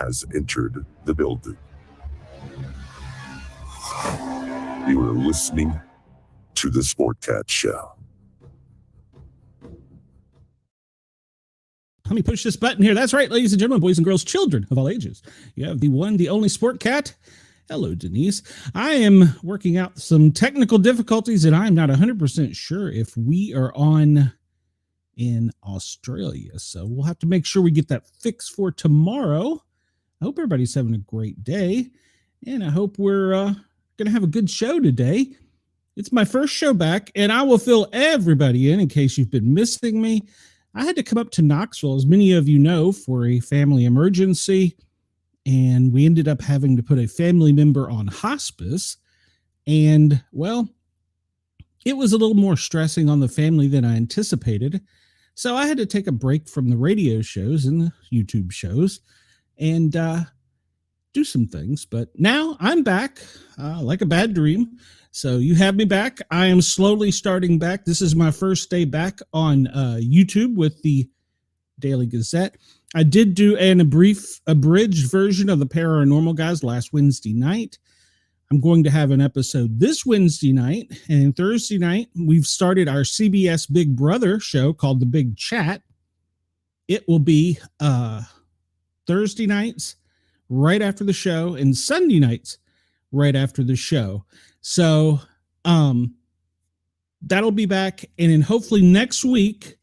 has entered the building. You are listening to the Sportcat Show. Let me push this button here. That's right, ladies and gentlemen, boys and girls, children of all ages. You have the one, the only Sportcat. Hello, Denise. I am working out some technical difficulties, and I'm not 100% sure if we are on in Australia. So we'll have to make sure we get that fixed for tomorrow. I hope everybody's having a great day, and I hope we're going to have a good show today. It's my first show back, and I will fill everybody in case you've been missing me. I had to come up to Knoxville, as many of you know, for a family emergency, and we ended up having to put a family member on hospice. And, well, it was a little more stressing on the family than I anticipated. So I had to take a break from the radio shows and the YouTube shows and do some things. But now I'm back like a bad dream. So you have me back. I am slowly starting back. This is my first day back on YouTube with the Daily Gazette. I did do an abridged version of the Paranormal Guys last Wednesday night. I'm going to have an episode this Wednesday night, and Thursday night we've started our CBS Big Brother show called The Big Chat. It will be Thursday nights right after the show and Sunday nights right after the show. So that'll be back, and then hopefully next week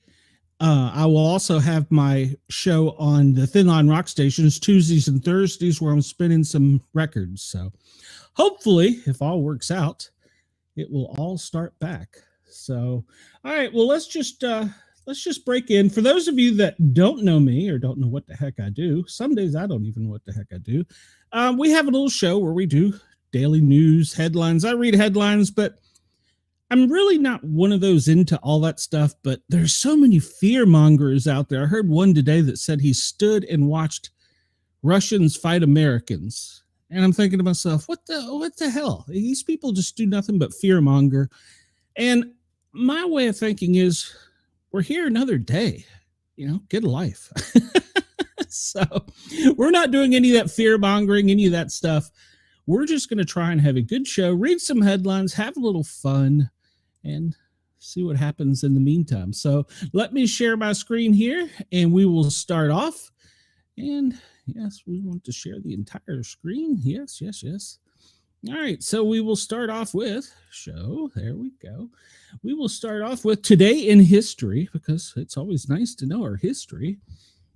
I will also have my show on the Thin Line Rock Stations Tuesdays and Thursdays where I'm spinning some records. So hopefully, if all works out, it will all start back. So, all right, well, let's just break in. For those of you that don't know me or don't know what the heck I do, some days I don't even know what the heck I do. We have a little show where we do daily news headlines. I read headlines, but I'm really not one of those into all that stuff, but there's so many fear mongers out there. I heard one today that said he stood and watched Russians fight Americans. And I'm thinking to myself, what the hell? These people just do nothing but fear monger. And my way of thinking is, we're here another day, get a life. So we're not doing any of that fear mongering, any of that stuff. We're just going to try and have a good show, read some headlines, have a little fun, and see what happens in the meantime. So let me share my screen here, and we will start off. And yes, we want to share the entire screen. Yes. All right, so we will start off with show. There we go. We will start off with Today in History, because it's always nice to know our history.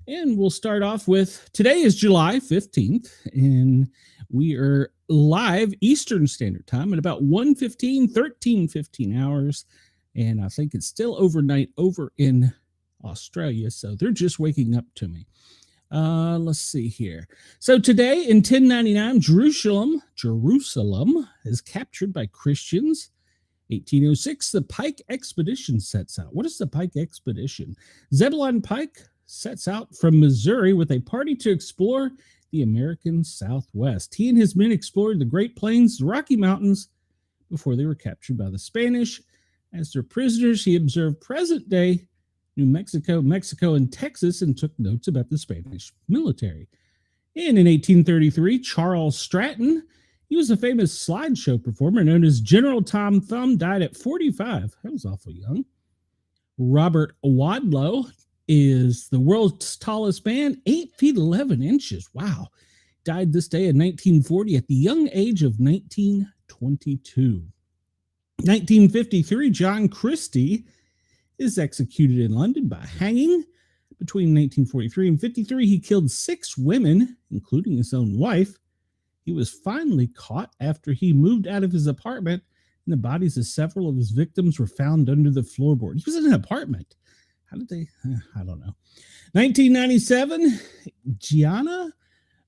And we'll start off with, today is July 15th, and we are live Eastern Standard Time at about 13:15 hours. And I think it's still overnight over in Australia, so they're just waking up to me. Let's see here. So today in 1099, Jerusalem is captured by Christians. 1806, the Pike Expedition sets out. What is the Pike Expedition? Zebulon Pike sets out from Missouri with a party to explore the American Southwest. He and his men explored the Great Plains, the Rocky Mountains, before they were captured by the Spanish. As their prisoners, he observed present-day New Mexico, Mexico, and Texas, and took notes about the Spanish military. And in 1833, Charles Stratton, he was a famous slideshow performer known as General Tom Thumb, died at 45. That was awful young. Robert Wadlow is the world's tallest man, 8 feet 11 inches. Wow. Died this day in 1940 at the young age of 1922. 1953, John Christie is executed in London by hanging. Between 1943 and 53, he killed 6 women, including his own wife. He was finally caught after he moved out of his apartment, and the bodies of several of his victims were found under the floorboard. He was in an apartment. How did they? I don't know. 1997, Gianna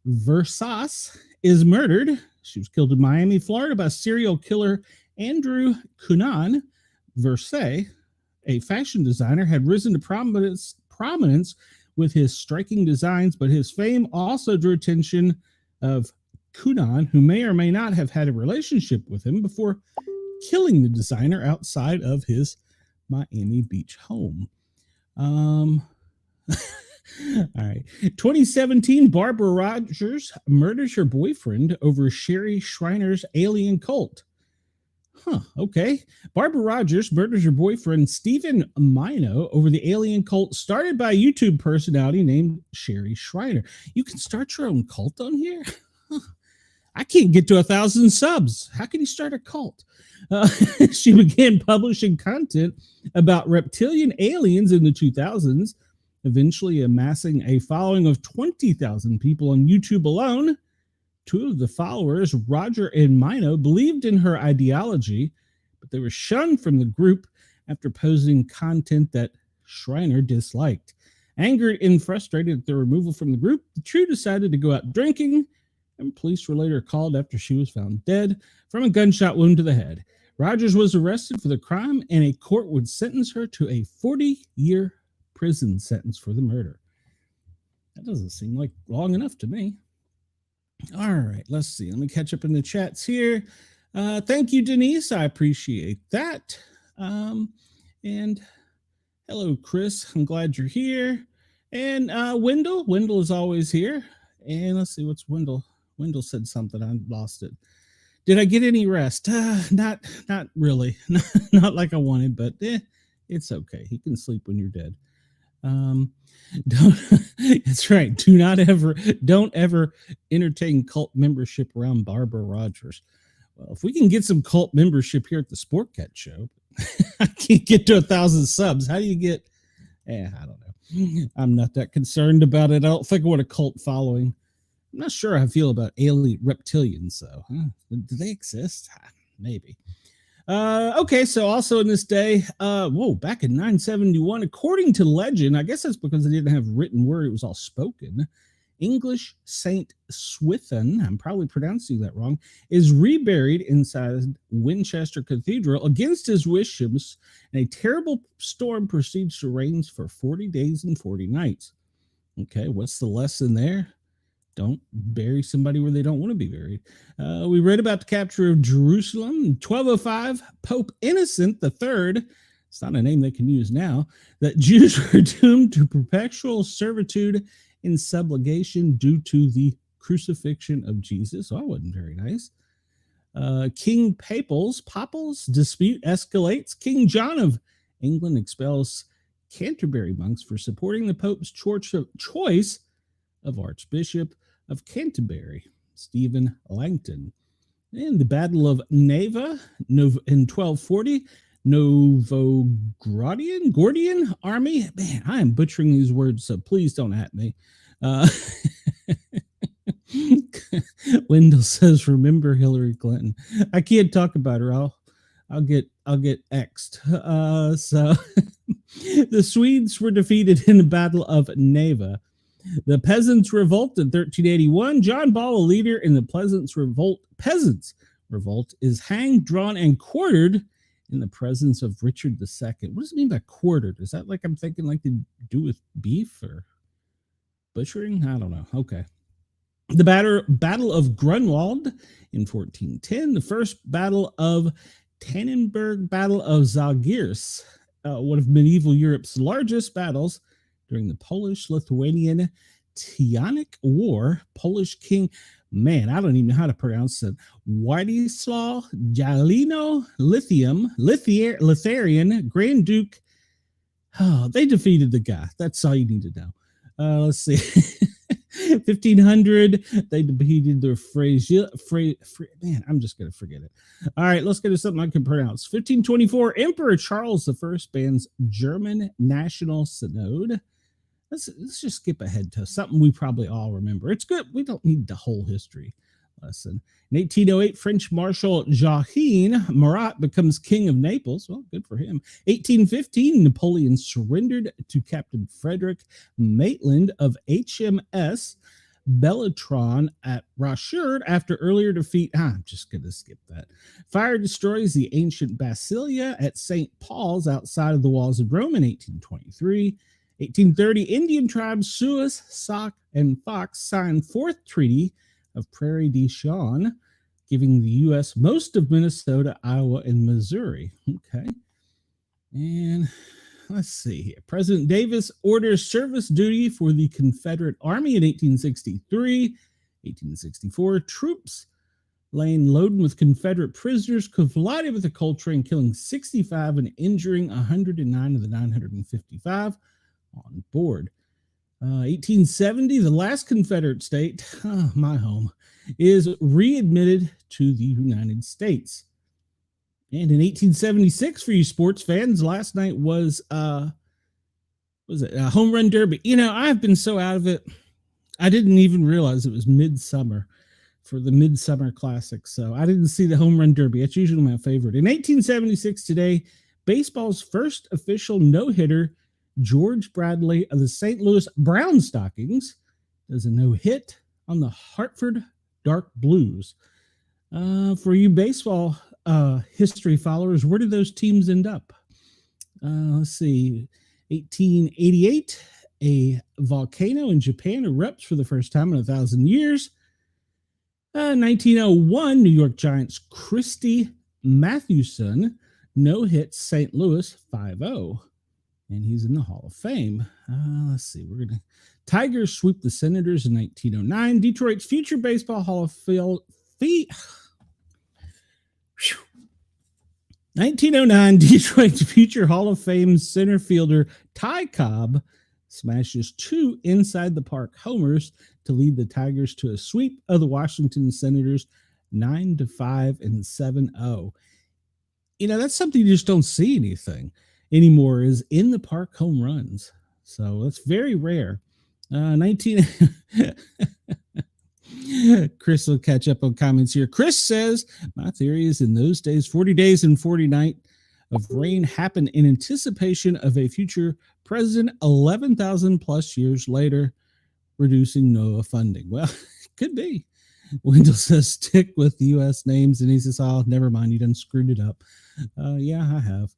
Versas is murdered. She was killed in Miami, Florida by serial killer Andrew Cunanan. Versace, a fashion designer, had risen to prominence with his striking designs, but his fame also drew attention of Cunanan, who may or may not have had a relationship with him before killing the designer outside of his Miami Beach home. All right. 2017, Barbara Rogers murders her boyfriend over Sherry Schreiner's alien cult. Huh, okay. Barbara Rogers murders her boyfriend Stephen Mino over the alien cult started by a YouTube personality named Sherry Schreiner. You can start your own cult on here? Huh. I can't get to 1,000 subs. How can you start a cult? She began publishing content about reptilian aliens in the 2000s, eventually amassing a following of 20,000 people on YouTube alone. Two of the followers, Roger and Mino, believed in her ideology, but they were shunned from the group after posting content that Schreiner disliked. Angered and frustrated at their removal from the group, the trio decided to go out drinking, and police were later called after she was found dead from a gunshot wound to the head. Rogers was arrested for the crime, and a court would sentence her to a 40-year prison sentence for the murder. That doesn't seem like long enough to me. All right, let's see. Let me catch up in the chats here. Thank you, Denise. I appreciate that. And hello, Chris. I'm glad you're here. And Wendell. Wendell is always here. And let's see, what's Wendell? Wendell said something. I lost it. Did I get any rest? Not really. Not like I wanted, but it's okay. He can sleep when you're dead. That's right. Don't ever entertain cult membership around Barbara Rogers. Well, if we can get some cult membership here at the Sportcat show, I can't get to 1,000 subs. How do you get? I don't know. I'm not that concerned about it. I don't think I want a cult following. I'm not sure how I feel about alien reptilians, though. Do they exist? Maybe. Okay, so also in this day, back in 971, according to legend, I guess that's because they didn't have written word, it was all spoken. English Saint Swithin, I'm probably pronouncing that wrong, is reburied inside Winchester Cathedral against his wishes, and a terrible storm proceeds to rain for 40 days and 40 nights. Okay, what's the lesson there? Don't bury somebody where they don't want to be buried. We read about the capture of Jerusalem in 1205. Pope Innocent III, it's not a name they can use now, that Jews were doomed to perpetual servitude in subjugation due to the crucifixion of Jesus. Oh, that wasn't very nice. King Papal's dispute escalates. King John of England expels Canterbury monks for supporting the Pope's choice of Archbishop of Canterbury, Stephen Langton. In the Battle of Neva in 1240, Gordian army. Man, I am butchering these words, so please don't at me. Wendell says, "Remember Hillary Clinton." I can't talk about her. I'll get X'd. So the Swedes were defeated in the Battle of Neva. The Peasants' Revolt in 1381. John Ball, a leader in the Peasants' Revolt, is hanged, drawn, and quartered in the presence of Richard II. What does it mean by quartered? Is that like I'm thinking like to do with beef or butchering? I don't know. Okay. The Battle of Grunwald in 1410. The First Battle of Tannenberg, Battle of Zalgiris, one of medieval Europe's largest battles during the Polish-Lithuanian Teutonic War. Polish king, man, I don't even know how to pronounce it, Władysław Jalino Lithuanian Grand Duke. Oh, they defeated the guy. That's all you need to know. Let's see. 1500, they defeated the man, I'm just going to forget it. All right, let's get to something I can pronounce. 1524, Emperor Charles I bans German National Synod. Let's just skip ahead to something we probably all remember. It's good. We don't need the whole history lesson. In 1808, French Marshal Joachim Murat becomes king of Naples. Well, good for him. 1815, Napoleon surrendered to Captain Frederick Maitland of HMS Bellatron at Rocherd after earlier defeat. I'm just going to skip that. Fire destroys the ancient Basilia at St. Paul's outside of the walls of Rome in 1823. 1830, Indian tribes Sioux, Sauk, and Fox signed Fourth Treaty of Prairie du Chien, giving the U.S. most of Minnesota, Iowa, and Missouri. Okay. And let's see here. President Davis orders service duty for the Confederate Army in 1863. 1864, troops laying loaded with Confederate prisoners collided with the coal train, killing 65 and injuring 109 of the 955 on board. 1870, the last Confederate state, my home, is readmitted to the United States. And in 1876, for you sports fans, last night was a home run derby. You know, I've been so out of it, I didn't even realize it was midsummer for the Midsummer Classic. So I didn't see the home run derby. That's usually my favorite. In 1876 today, baseball's first official no-hitter, George Bradley of the St. Louis Brown Stockings, does a no-hit on the Hartford Dark Blues. For you baseball history followers, where did those teams end up? Let's see. 1888, a volcano in Japan erupts for the first time in 1,000 years. 1901, New York Giants Christy Mathewson no-hit St. Louis 5-0. And he's in the Hall of Fame. Let's see. Tigers sweep the Senators in 1909. Detroit's future baseball Hall of Fame. 1909, Detroit's future Hall of Fame center fielder Ty Cobb smashes 2 inside the park homers to lead the Tigers to a sweep of the Washington Senators 9-5 and 7-0. You know, that's something you just don't see anything anymore, is in the park home runs. So that's very rare. 19 Chris will catch up on comments here. Chris says, my theory is in those days, 40 days and 40 nights of rain happened in anticipation of a future president 11,000 plus years later, reducing NOAA funding. Well, could be. Wendell says, stick with the U.S. names. And he says, oh, never mind. You done screwed it up. Yeah, I have.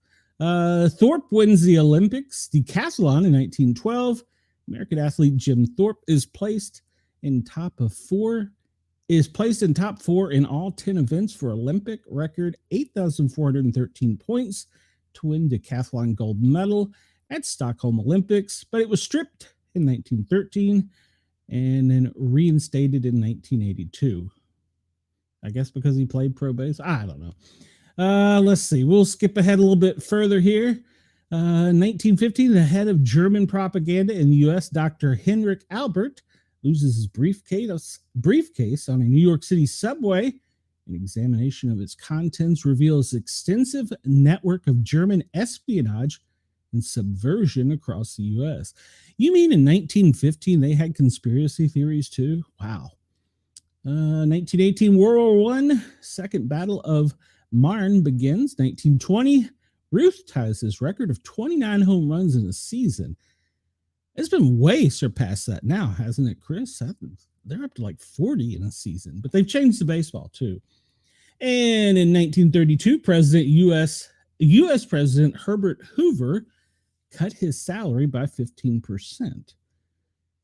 Thorpe wins the Olympics decathlon in 1912. American athlete Jim Thorpe is placed in top 4 in all 10 events for Olympic record 8,413 points to win decathlon gold medal at Stockholm Olympics, but it was stripped in 1913 and then reinstated in 1982. I guess because he played pro base. I don't know. Let's see. We'll skip ahead a little bit further here. 1915, the head of German propaganda in the U.S., Dr. Heinrich Albert, loses his briefcase on a New York City subway. An examination of its contents reveals extensive network of German espionage and subversion across the U.S. You mean in 1915 they had conspiracy theories too? Wow. 1918, World War I, Second Battle of Marne begins. 1920, Ruth ties his record of 29 home runs in a season. It's been way surpassed that now, hasn't it, Chris? They're up to like 40 in a season, but they've changed the baseball too. And in 1932, U.S. President Herbert Hoover cut his salary by 15%.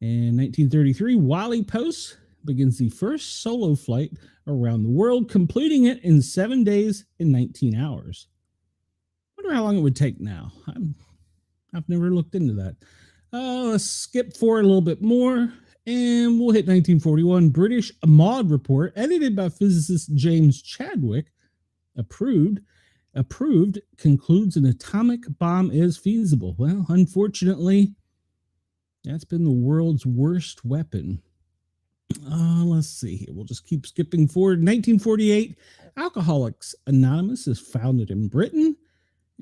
In 1933, Wally Post begins the first solo flight around the world, completing it in 7 days and 19 hours. Wonder how long it would take now. I've never looked into that. Let's skip forward a little bit more, and we'll hit 1941. British Maud report, edited by physicist James Chadwick, approved, concludes an atomic bomb is feasible. Well, unfortunately, that's been the world's worst weapon. Let's see here. We'll just keep skipping forward. 1948, Alcoholics Anonymous is founded in Britain.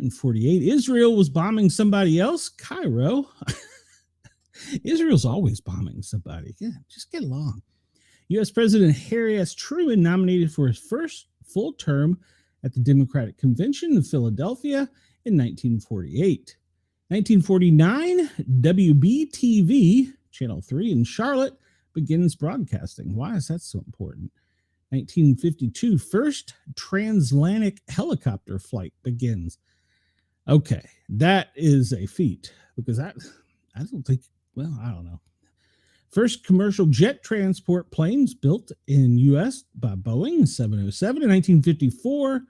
In 48, Israel was bombing somebody else, Cairo. Israel's always bombing somebody. Yeah, just get along. U.S. President Harry S. Truman nominated for his first full term at the Democratic Convention in Philadelphia in 1948. 1949, WBTV, Channel 3 in Charlotte, begins broadcasting. Why is that so important? 1952, first transatlantic helicopter flight begins. Okay, that is a feat, because I don't think, well, I don't know. First commercial jet transport planes built in U.S. by Boeing 707 in 1954.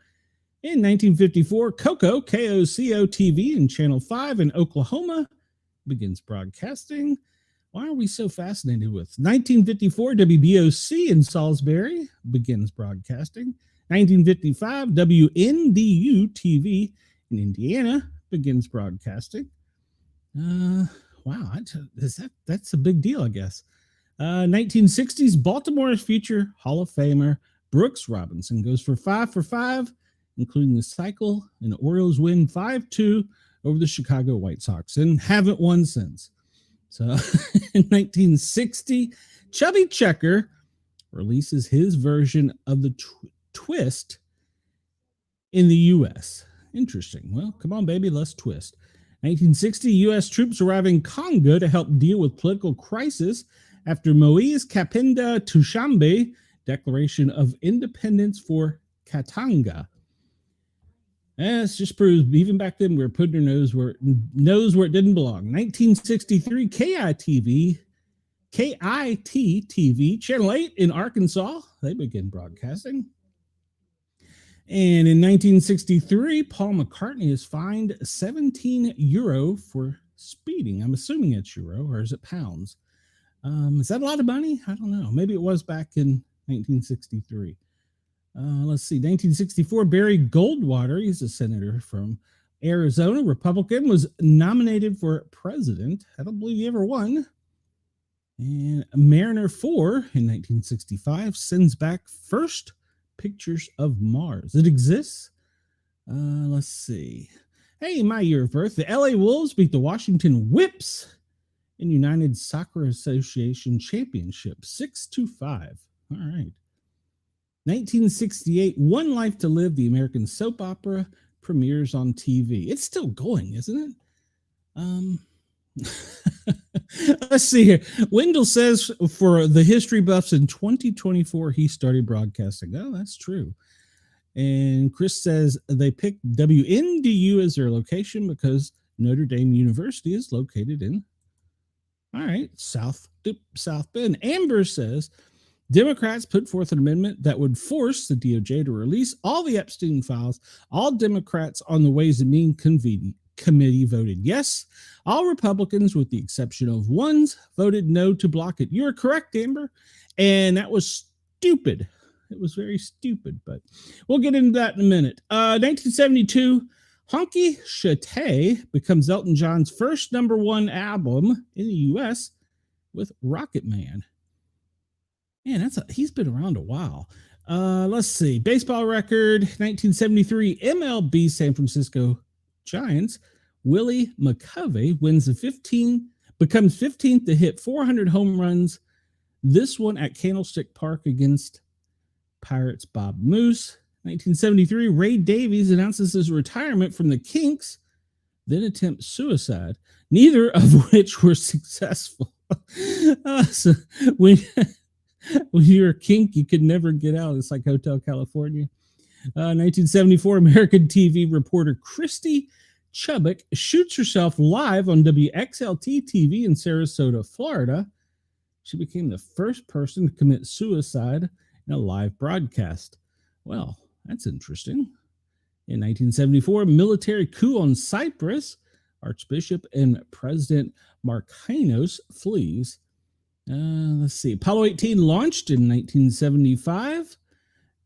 In 1954, KOCO, KOCO TV in Channel 5 in Oklahoma begins broadcasting. Why are we so fascinated with 1954 WBOC in Salisbury begins broadcasting? 1955 WNDU TV in Indiana begins broadcasting. Wow, that's a big deal, I guess. 1960s Baltimore future Hall of Famer Brooks Robinson goes for 5 including the cycle, and the Orioles win 5-2 over the Chicago White Sox and haven't won since. So in 1960, Chubby Checker releases his version of the twist in the U.S. Interesting. Well, come on, baby, let's twist. 1960, U.S. troops arrive in Congo to help deal with political crisis after Moise Kapenda Tushambe Declaration of Independence for Katanga. This just proves, even back then, we were putting our nose where it didn't belong. 1963, KIT TV, Channel 8 in Arkansas, they begin broadcasting. And in 1963, Paul McCartney is fined €17 for speeding. I'm assuming it's euro, or is it pounds? Is that a lot of money? I don't know. Maybe it was back in 1963. Let's see, 1964, Barry Goldwater, he's a senator from Arizona, Republican, was nominated for president. I don't believe he ever won. And Mariner 4 in 1965 sends back first pictures of Mars. It exists? Let's see. Hey, my year of birth, the LA Wolves beat the Washington Whips in United Soccer Association Championship, 6-5. All right. 1968, One Life to Live, the American soap opera, premieres on TV. It's still going, isn't it? Let's see here. Wendell says for the history buffs in 2024, he started broadcasting. Oh, that's true. And Chris says they picked WNDU as their location because Notre Dame University is located in, all right, South Bend. Amber says Democrats put forth an amendment that would force the DOJ to release all the Epstein files. All Democrats on the Ways and Means Committee voted yes. All Republicans, with the exception of ones, voted no to block it. You're correct, Amber. And that was stupid. It was very stupid, but we'll get into that in a minute. 1972, Honky Shatay becomes Elton John's first #1 album in the U.S. with Rocket Man. Man, he's been around a while. Let's see. Baseball record, 1973, MLB San Francisco Giants. Willie McCovey becomes 15th to hit 400 home runs. This one at Candlestick Park against Pirates Bob Moose. 1973, Ray Davies announces his retirement from the Kinks, then attempts suicide, neither of which were successful. So when you're a kink, you could never get out. It's like Hotel California. 1974, American TV reporter Christy Chubbuck shoots herself live on WXLT TV in Sarasota, Florida. She became the first person to commit suicide in a live broadcast. Well, that's interesting. In 1974, military coup on Cyprus. Archbishop and President Markinos flees. Let's see. Apollo 18 launched in 1975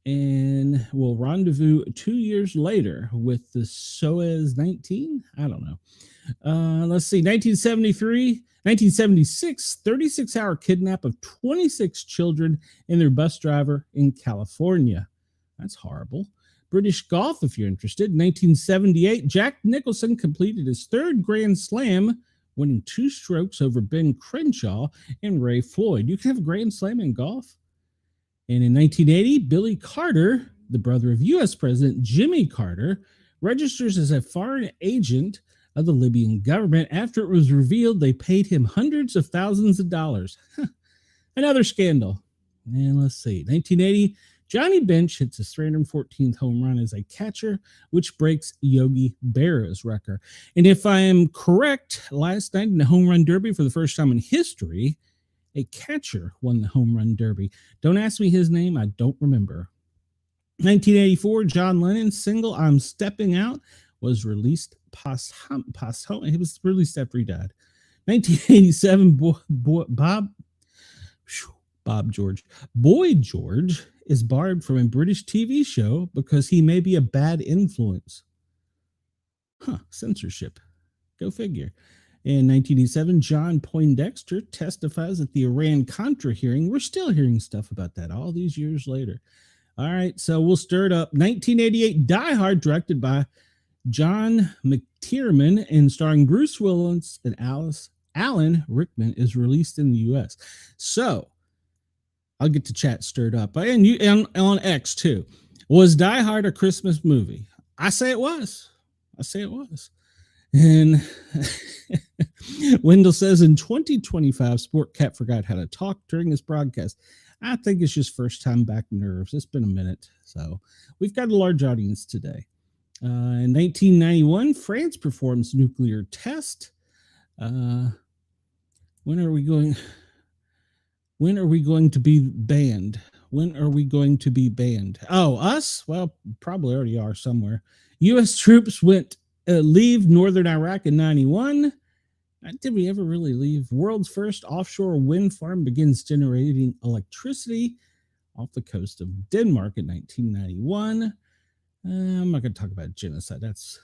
and will rendezvous 2 years later with the Soyuz 19. I don't know. Let's see. 1976, 36-hour kidnap of 26 children and their bus driver in California. That's horrible. British golf, if you're interested. 1978, Jack Nicholson completed his third Grand Slam, winning 2 strokes over Ben Crenshaw and Ray Floyd. You can have a Grand Slam in golf. And in 1980, Billy Carter, the brother of U.S. President Jimmy Carter, registers as a foreign agent of the Libyan government after it was revealed they paid him hundreds of thousands of dollars. Another scandal. And let's see. 1980, Johnny Bench hits his 314th home run as a catcher, which breaks Yogi Berra's record. And if I am correct, last night in the home run derby, for the first time in history, a catcher won the home run derby. Don't ask me his name. I don't remember. 1984, John Lennon's single "I'm Stepping Out" was released posthumously. It was released after he died. 1987, Boy George is barred from a British TV show because he may be a bad influence. Censorship. Go figure. In 1987, John Poindexter testifies at the Iran-Contra hearing. We're still hearing stuff about that all these years later. All right, so we'll stir it up. 1988, Die Hard, directed by John McTiernan and starring Bruce Willis and Alan Rickman, is released in the U.S. So I'll get the chat stirred up. And you on X too. Was Die Hard a Christmas movie? I say it was. And Wendell says in 2025, Sportcat forgot how to talk during this broadcast. I think it's just first time back nerves. It's been a minute. So we've got a large audience today. In 1991, France performs nuclear test. When are we going to be banned? Oh, us? Well, probably already are somewhere. U.S. troops leave northern Iraq in 91. Did we ever really leave? World's first offshore wind farm begins generating electricity off the coast of Denmark in 1991. I'm not going to talk about genocide. That's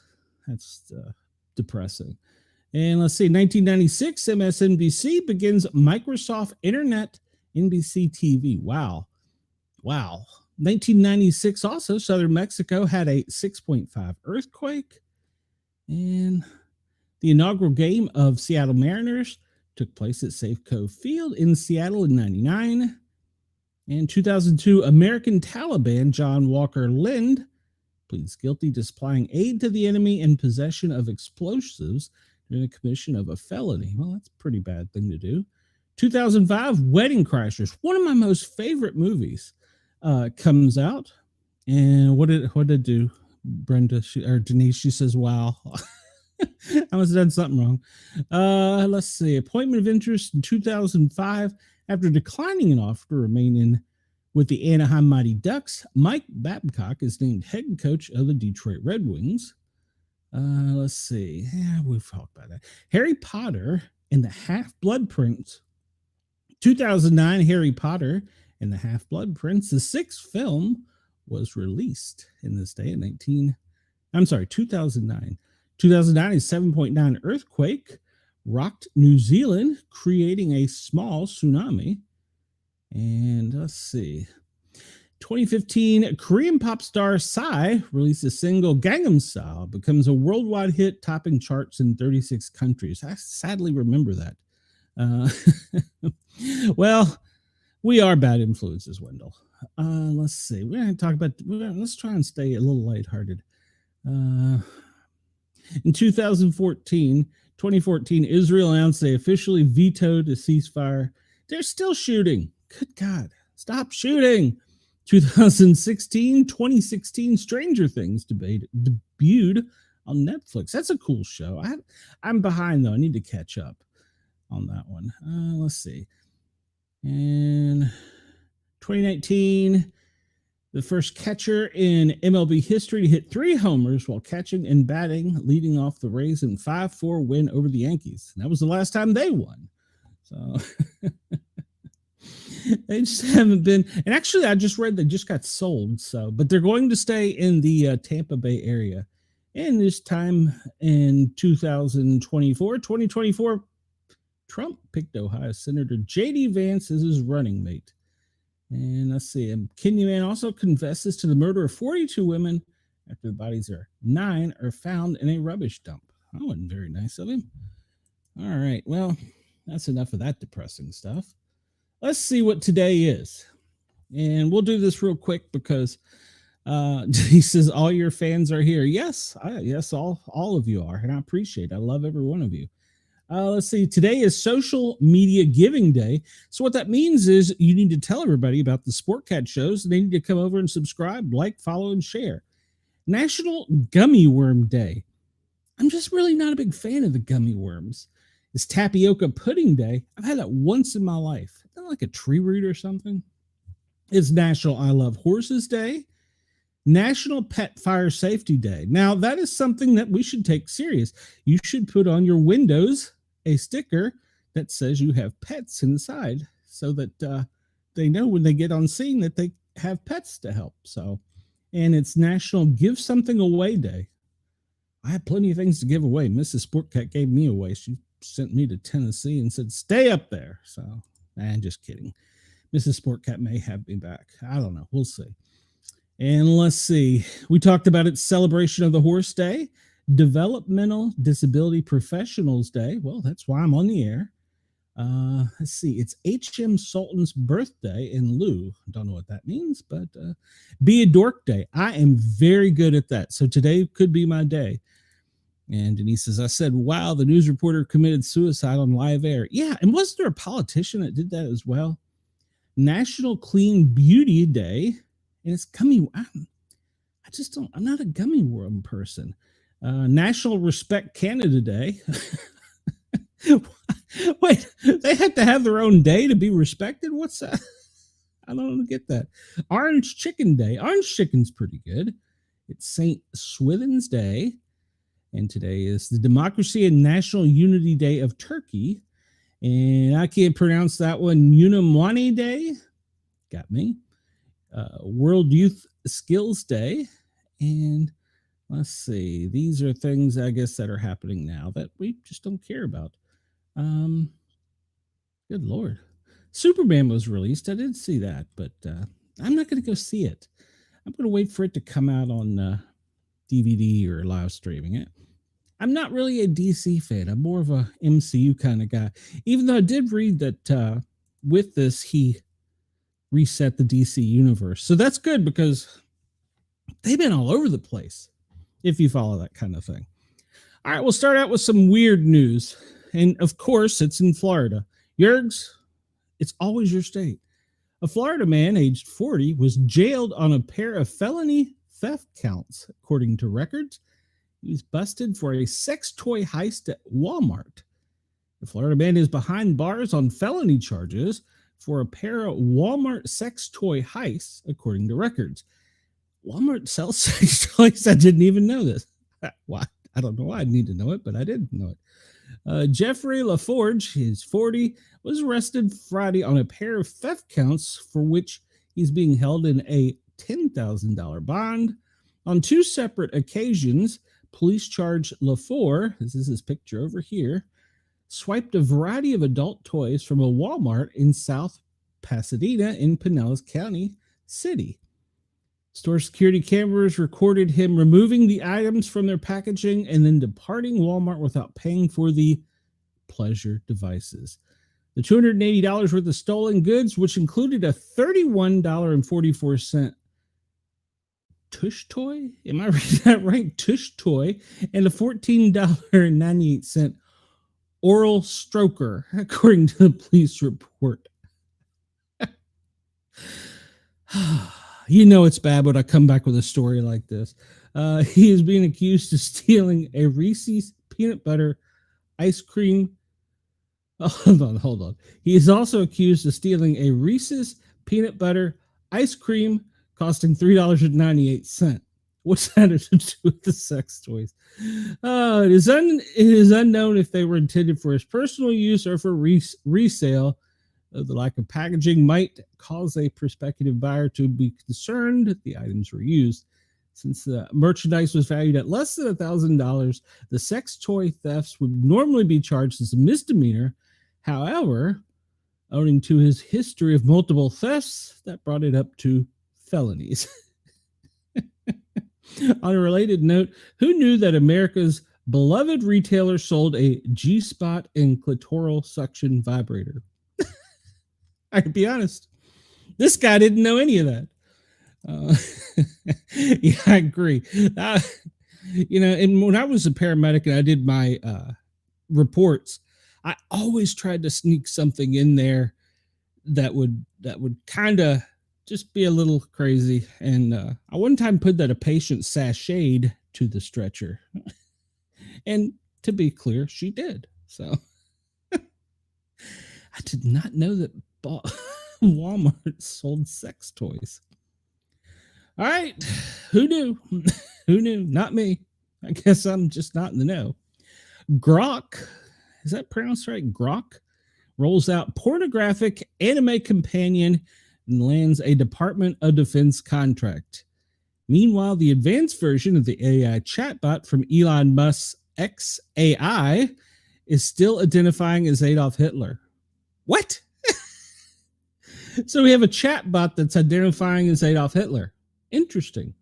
depressing. And let's see, 1996, MSNBC begins Microsoft Internet NBC TV. Wow. 1996 also, southern Mexico had a 6.5 earthquake. And the inaugural game of Seattle Mariners took place at Safeco Field in Seattle in 99. In 2002, American Taliban John Walker Lind pleads guilty to supplying aid to the enemy and possession of explosives during the commission of a felony. Well, that's a pretty bad thing to do. 2005, Wedding Crashers, one of my most favorite movies, comes out. And what did it do? Brenda or Denise, she says, wow. I must have done something wrong. Let's see. Appointment of interest in 2005. After declining an offer to remain with the Anaheim Mighty Ducks, Mike Babcock is named head coach of the Detroit Red Wings. Let's see. Yeah, we've talked about that. Harry Potter and the Half-Blood Prince. 2009, Harry Potter and the Half-Blood Prince, the sixth film, was released in this day in 2009. 2009, a 7.9 earthquake rocked New Zealand, creating a small tsunami. And let's see. 2015, Korean pop star Psy released a single, Gangnam Style, becomes a worldwide hit, topping charts in 36 countries. I sadly remember that. Well, we are bad influences, Wendell. Let's see. We're going to talk about, let's try and stay a little lighthearted. In 2014, Israel announced they officially vetoed a ceasefire. They're still shooting. Good God, stop shooting. 2016, Stranger Things debuted on Netflix. That's a cool show. I'm behind, though. I need to catch up on that one. Let's see. And 2019, the first catcher in MLB history to hit 3 homers while catching and batting, leading off the Rays in 5-4 win over the Yankees. And that was the last time they won. So they just haven't been. And actually, I just read they just got sold. But they're going to stay in the Tampa Bay area. And this time in 2024, Trump picked Ohio Senator J.D. Vance as his running mate. And let's see, Kenya man also confesses to the murder of 42 women after the bodies of 9 are found in a rubbish dump. That wasn't very nice of him. All right, well, that's enough of that depressing stuff. Let's see what today is. And we'll do this real quick because he says all your fans are here. Yes, all of you are, and I appreciate it. I love every one of you. Let's see. Today is Social Media Giving Day. So what that means is you need to tell everybody about the Sportcat shows. They need to come over and subscribe, like, follow, and share. National Gummy Worm Day. I'm just really not a big fan of the gummy worms. It's Tapioca Pudding Day. I've had that once in my life. Isn't that like a tree root or something? It's National I Love Horses Day. National Pet Fire Safety Day. Now, that is something that we should take serious. You should put on your windows a sticker that says you have pets inside so that they know when they get on scene that they have pets to help. So, and it's National Give Something Away Day. I have plenty of things to give away. Mrs. Sportcat gave me away. She sent me to Tennessee and said, stay up there. So, just kidding. Mrs. Sportcat may have me back. I don't know. We'll see. And let's see. We talked about its celebration of the Horse Day, Developmental Disability Professionals Day. Well, that's why I'm on the air. Let's see. It's H.M. Sultan's birthday in lieu. Don't know what that means, but Be a Dork Day. I am very good at that. So today could be my day. And Denise says, I said, wow, the news reporter committed suicide on live air. Yeah, and wasn't there a politician that did that as well? National Clean Beauty Day. And it's gummy. I'm not a gummy worm person. National Respect Canada Day. Wait, they have to have their own day to be respected? What's that? I don't get that. Orange Chicken Day. Orange chicken's pretty good. It's St. Swithin's Day. And today is the Democracy and National Unity Day of Turkey. And I can't pronounce that one. Unamwani Day. Got me. World Youth Skills Day. And let's see. These are things, I guess, that are happening now that we just don't care about. Good Lord. Superman was released. I did see that, but I'm not going to go see it. I'm going to wait for it to come out on DVD or live streaming it. I'm not really a DC fan. I'm more of a MCU kind of guy. Even though I did read that with this, he reset the DC universe. So that's good because they've been all over the place, if you follow that kind of thing. All right, we'll start out with some weird news. And of course, it's in Florida. Yergs, it's always your state. A Florida man aged 40 was jailed on a pair of felony theft counts, according to records. He was busted for a sex toy heist at Walmart. The Florida man is behind bars on felony charges for a pair of Walmart sex toy heists, according to records. Walmart sells sex toys. I didn't even know this. Why? I don't know why I need to know it, but I didn't know it. Jeffrey LaForge, he's 40, was arrested Friday on a pair of theft counts for which he's being held in a $10,000 bond. On two separate occasions, police charged LaForge, this is his picture over here, swiped a variety of adult toys from a Walmart in South Pasadena in Pinellas County City. Store security cameras recorded him removing the items from their packaging and then departing Walmart without paying for the pleasure devices. The $280 worth of stolen goods, which included a $31.44 tush toy? Am I reading that right? Tush toy. And a $14.98 oral stroker, according to the police report. You know it's bad when I come back with a story like this. He is being accused of stealing a Reese's peanut butter ice cream. Oh, hold on. He is also accused of stealing a Reese's peanut butter ice cream costing $3.98. What's that to do with the sex toys? It is unknown if they were intended for his personal use or for resale. The lack of packaging might cause a prospective buyer to be concerned that the items were used. Since the merchandise was valued at less than $1,000, the sex toy thefts would normally be charged as a misdemeanor. However, owing to his history of multiple thefts, that brought it up to felonies. On a related note, who knew that America's beloved retailer sold a G-spot and clitoral suction vibrator? I can be honest. This guy didn't know any of that. Yeah, I agree. And when I was a paramedic and I did my reports, I always tried to sneak something in there that would kind of just be a little crazy. And I one time put that a patient sashayed to the stretcher. And to be clear, she did. So I did not know that Walmart sold sex toys. All right. Who knew? Who knew? Not me. I guess I'm just not in the know. Grok, is that pronounced right? Grok rolls out pornographic anime companion and lands a Department of Defense contract. Meanwhile, the advanced version of the AI chatbot from Elon Musk's XAI is still identifying as Adolf Hitler. What? So we have a chatbot that's identifying as Adolf Hitler. Interesting.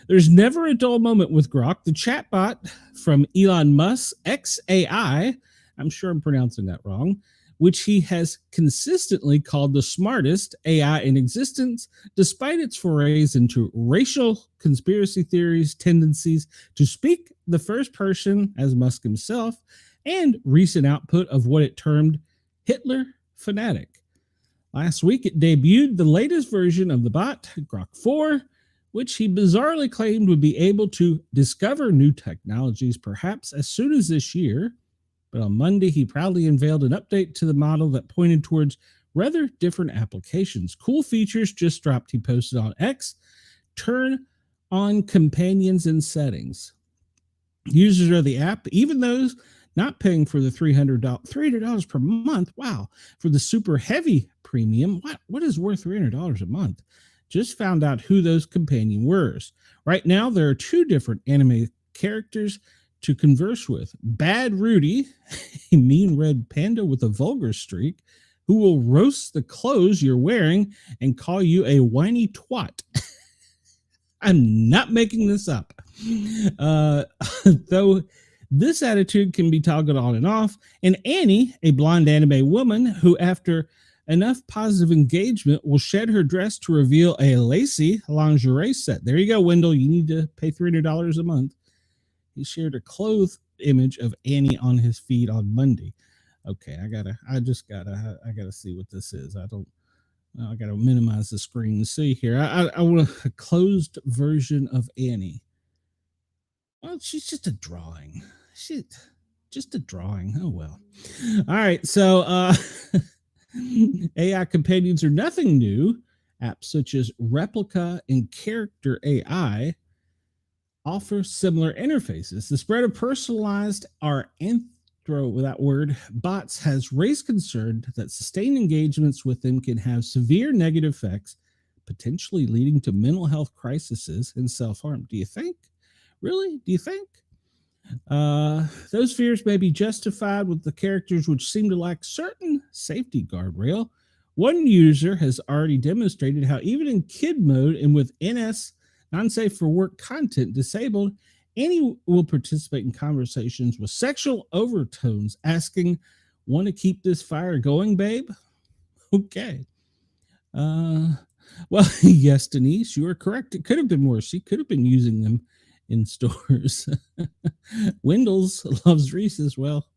There's never a dull moment with Grok, the chatbot from Elon Musk's XAI. I'm sure I'm pronouncing that wrong, which he has consistently called the smartest AI in existence, despite its forays into racial conspiracy theories, tendencies to speak the first person as Musk himself, and recent output of what it termed Hitler fanatic. Last week, it debuted the latest version of the bot, Grok 4, which he bizarrely claimed would be able to discover new technologies perhaps as soon as this year. But on Monday, he proudly unveiled an update to the model that pointed towards rather different applications. Cool features just dropped, he posted on X. Turn on companions and settings. Users of the app, even those not paying for the $300 per month, wow, for the super heavy premium, what is worth $300 a month? Just found out who those companion were. Right now, there are two different anime characters to converse with. Bad Rudy, a mean red panda with a vulgar streak, who will roast the clothes you're wearing and call you a whiny twat. I'm not making this up. Though this attitude can be toggled on and off. And Annie, a blonde anime woman who, after enough positive engagement, will shed her dress to reveal a lacy lingerie set. There you go, Wendell. You need to pay $300 a month. He shared a clothed image of Annie on his feed on Monday. Okay, I gotta see what this is. I gotta minimize the screen to see here. I want a closed version of Annie. Well, she's just a drawing. She's just a drawing. Oh well. All right, so AI companions are nothing new. Apps such as Replica and Character AI offer similar interfaces. The spread of personalized bots has raised concern that sustained engagements with them can have severe negative effects, potentially leading to mental health crises and self-harm. Do you think? Really? Do you think? Those fears may be justified with the characters which seem to lack certain safety guardrail. One user has already demonstrated how even in kid mode and with NS non-safe for work content disabled, Annie will participate in conversations with sexual overtones, asking, "Want to keep this fire going, babe?" Okay. Well, yes, Denise, you are correct. It could have been worse. She could have been using them in stores. Wendell's loves Reese's. Well,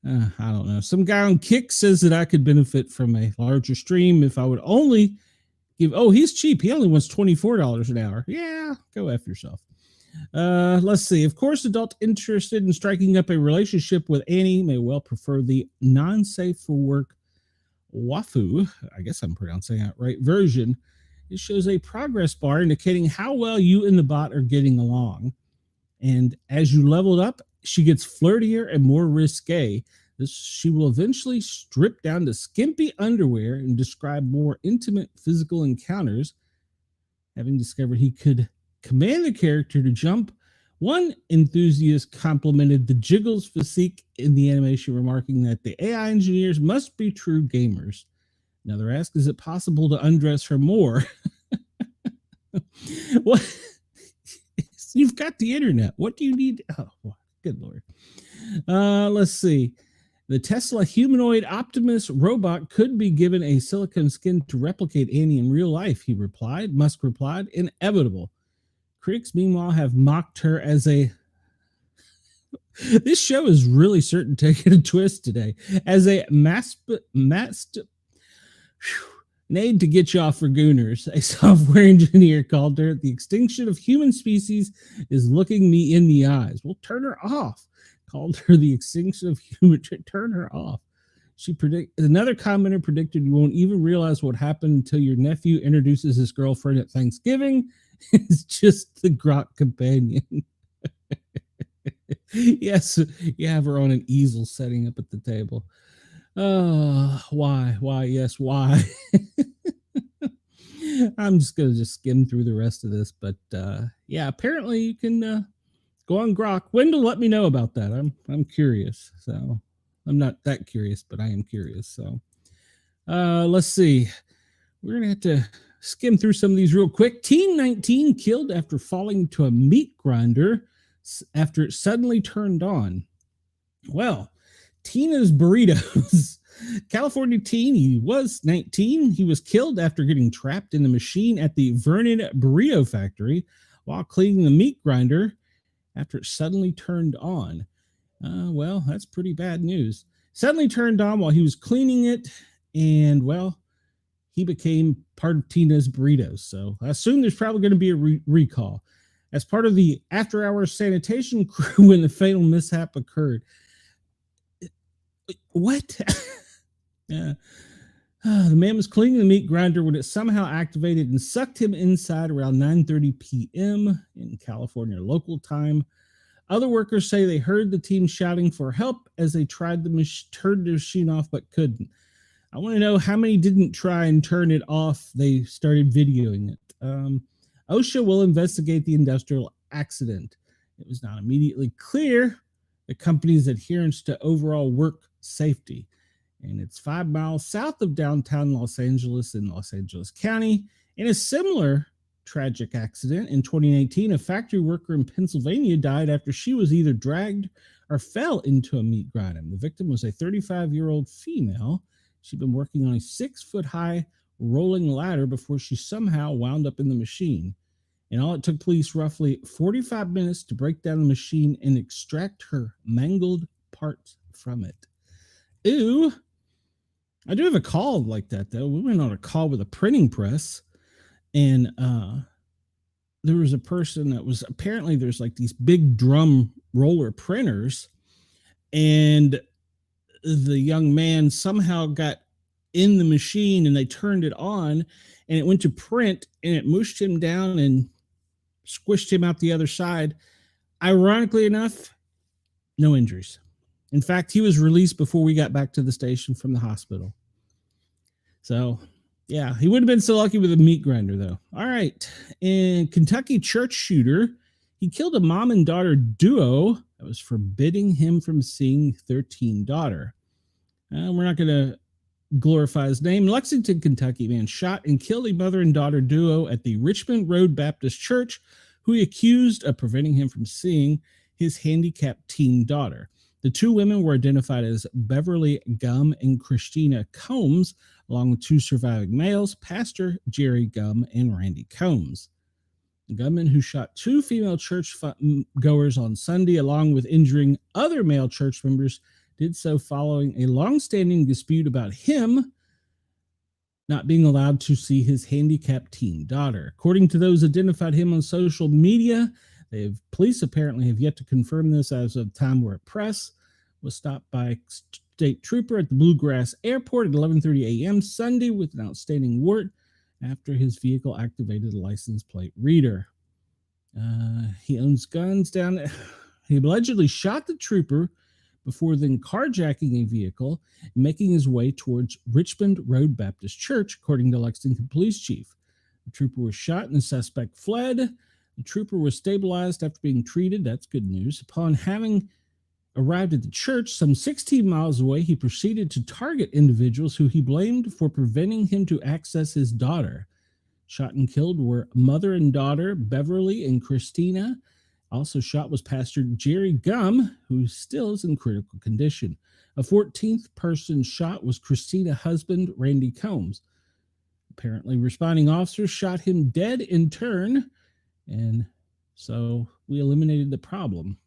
I don't know. Some guy on Kick says that I could benefit from a larger stream if I would only give. Oh, he's cheap. He only wants $24 an hour. Yeah, go F yourself. Let's see. Of course, adults interested in striking up a relationship with Annie may well prefer the non-safe for work Wafu, I guess I'm pronouncing that right, version. It shows a progress bar indicating how well you and the bot are getting along. And as you leveled up, she gets flirtier and more risque. She will eventually strip down to skimpy underwear and describe more intimate physical encounters. Having discovered he could command the character to jump, one enthusiast complimented the jiggles physique in the animation, remarking that the AI engineers must be true gamers. Another asked, is it possible to undress her more? What? You've got the internet. What do you need? Oh, good Lord. Let's see. The Tesla humanoid Optimus robot could be given a silicone skin to replicate Annie in real life, he replied. Musk replied, inevitable. Critics, meanwhile, have mocked her as a... This show is really certain to take a twist today. As a made to get you off for gooners, a software engineer called her, the extinction of human species is looking me in the eyes. Well, turn her off. Called her the extinction of human, turn her off. Another commenter predicted you won't even realize what happened until your nephew introduces his girlfriend at Thanksgiving. It's just the grok companion. Yes, you have her on an easel setting up at the table. Oh, why? Yes, why? I'm just gonna skim through the rest of this, but yeah, apparently you can go on grok. Wendell, let me know about that. I'm curious. So I'm not that curious, but I am curious. So let's see. We're gonna have to skim through some of these real quick. Teen 19 killed after falling to a meat grinder after it suddenly turned on. Well, Tina's Burritos. California teen, he was 19. He was killed after getting trapped in the machine at the Vernon Burrito Factory while cleaning the meat grinder after it suddenly turned on. Well, that's pretty bad news. Suddenly turned on while he was cleaning it, and well, he became part of Tina's Burritos. So I assume there's probably going to be a recall. As part of the after-hours sanitation crew when the fatal mishap occurred. What? Yeah. The man was cleaning the meat grinder when it somehow activated and sucked him inside around 9:30 p.m. in California local time. Other workers say they heard the team shouting for help as they tried to turn the machine off but couldn't. I want to know how many didn't try and turn it off. They started videoing it. OSHA will investigate the industrial accident. It was not immediately clear the company's adherence to overall work safety. And it's 5 miles south of downtown Los Angeles in Los Angeles County. In a similar tragic accident in 2018, a factory worker in Pennsylvania died after she was either dragged or fell into a meat grinder. The victim was a 35-year-old female. She'd been working on a 6-foot-high rolling ladder before she somehow wound up in the machine. And all it took police roughly 45 minutes to break down the machine and extract her mangled parts from it. Ooh. I do have a call like that, though. We went on a call with a printing press, and there was a person that was apparently there's like these big drum roller printers, and the young man somehow got in the machine and they turned it on and it went to print and it mushed him down and squished him out the other side. Ironically enough, no injuries. In fact, he was released before we got back to the station from the hospital. So, yeah, he wouldn't have been so lucky with a meat grinder, though. All right. And Kentucky church shooter, he killed a mom and daughter duo that was forbidding him from seeing their teen daughter. We're not going to glorify his name. Lexington, Kentucky man shot and killed a mother and daughter duo at the Richmond Road Baptist Church, who he accused of preventing him from seeing his handicapped teen daughter. The two women were identified as Beverly Gum and Christina Combs, along with two surviving males, Pastor Jerry Gum and Randy Combs. The gunman who shot two female church goers on Sunday, along with injuring other male church members, did so following a long-standing dispute about him not being allowed to see his handicapped teen daughter. According to those identified him on social media, police apparently have yet to confirm this as of the time where press was stopped by a state trooper at the Bluegrass Airport at 11:30 a.m. Sunday with an outstanding warrant after his vehicle activated a license plate reader. He owns guns down. He allegedly shot the trooper before then carjacking a vehicle and making his way towards Richmond Road Baptist Church, according to Lexington Police Chief. The trooper was shot and the suspect fled. The trooper was stabilized after being treated. That's good news. Upon having arrived at the church some 16 miles away, he proceeded to target individuals who he blamed for preventing him to access his daughter. Shot and killed were mother and daughter Beverly and Christina. Also shot was Pastor Jerry Gum, who still is in critical condition. A 14th person shot was Christina's husband, Randy Combs. Apparently, responding officers shot him dead in turn, and so we eliminated the problem.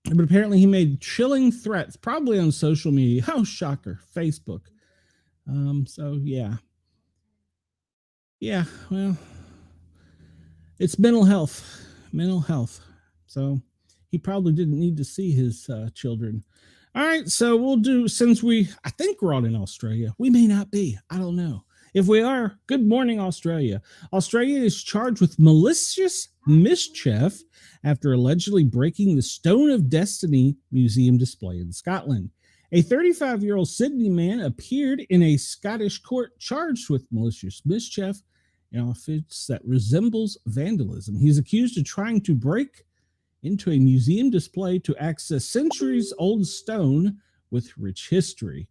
But apparently he made chilling threats, probably on social media. Oh, shocker, Facebook. So, yeah. Yeah, well, it's mental health. So he probably didn't need to see his children. All right, so we'll do, I think we're all in Australia. We may not be. I don't know. If we are, good morning, Australia. Australia is charged with malicious mischief after allegedly breaking the Stone of Destiny museum display in Scotland. A 35-year-old Sydney man appeared in a Scottish court charged with malicious mischief, an offense that resembles vandalism. He's accused of trying to break into a museum display to access centuries-old stone with rich history.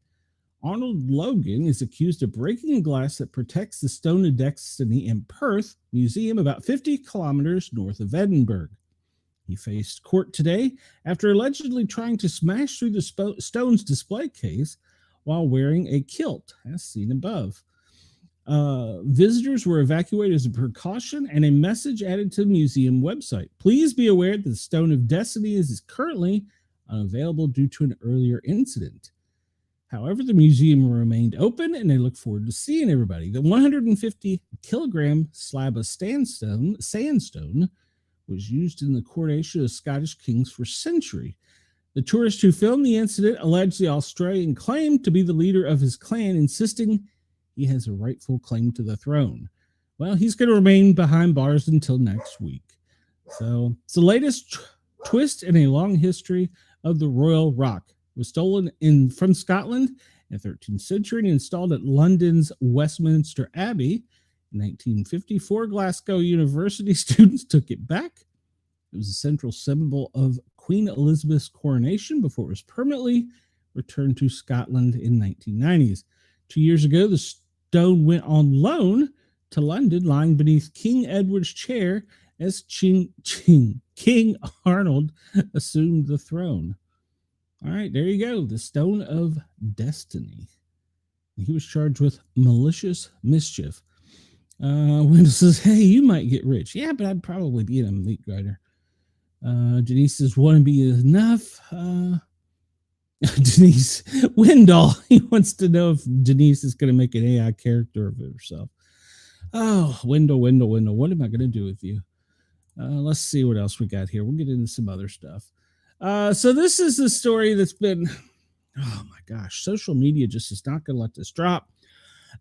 Arnold Logan is accused of breaking a glass that protects the Stone of Destiny in Perth Museum, about 50 kilometers north of Edinburgh. He faced court today after allegedly trying to smash through the stone's display case while wearing a kilt, as seen above. Visitors were evacuated as a precaution, and a message added to the museum website. Please be aware that the Stone of Destiny is currently unavailable due to an earlier incident. However, the museum remained open, and they look forward to seeing everybody. The 150-kilogram slab of sandstone was used in the coronation of Scottish kings for centuries. The tourist who filmed the incident alleged the Australian claimed to be the leader of his clan, insisting he has a rightful claim to the throne. Well, he's going to remain behind bars until next week. So it's the latest twist in a long history of the Royal Rock. It was stolen from Scotland in the 13th century and installed at London's Westminster Abbey. In 1954, Glasgow University students took it back. It was a central symbol of Queen Elizabeth's coronation before it was permanently returned to Scotland in 1990s. 2 years ago, the stone went on loan to London, lying beneath King Edward's chair as King Arnold assumed the throne. All right, there you go. The Stone of Destiny. He was charged with malicious mischief. Wendell says, hey, you might get rich. Yeah, but I'd probably be a meat grinder. Denise says, wouldn't be enough. Denise Wendell, he wants to know if Denise is going to make an AI character of herself. Oh, Wendell, what am I going to do with you? Let's see what else we got here. We'll get into some other stuff. So this is the story that's been, oh my gosh, social media just is not going to let this drop.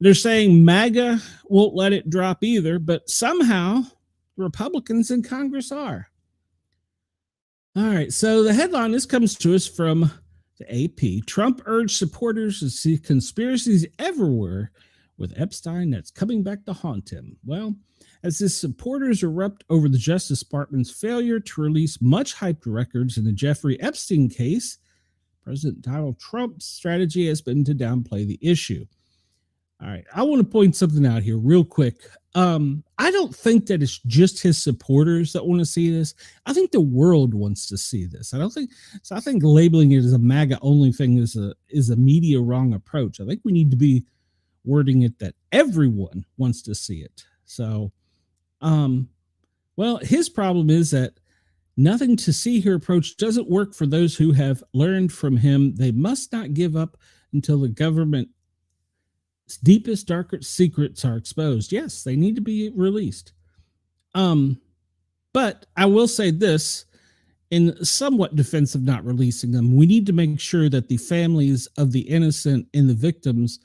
They're saying MAGA won't let it drop either, but somehow Republicans in Congress are. All right, so the headline, this comes to us from the AP. Trump urged supporters to see conspiracies everywhere with Epstein that's coming back to haunt him. Well, as his supporters erupt over the Justice Department's failure to release much hyped records in the Jeffrey Epstein case, President Donald Trump's strategy has been to downplay the issue. All right, I want to point something out here real quick. I don't think that it's just his supporters that want to see this. I think the world wants to see this. I think labeling it as a MAGA only thing is a media wrong approach. I think we need to be wording it that everyone wants to see it. So, well, his problem is that nothing to see here approach doesn't work for those who have learned from him. They must not give up until the government's deepest, darkest secrets are exposed. Yes, they need to be released. But I will say this, in somewhat defense of not releasing them, we need to make sure that the families of the innocent and the victims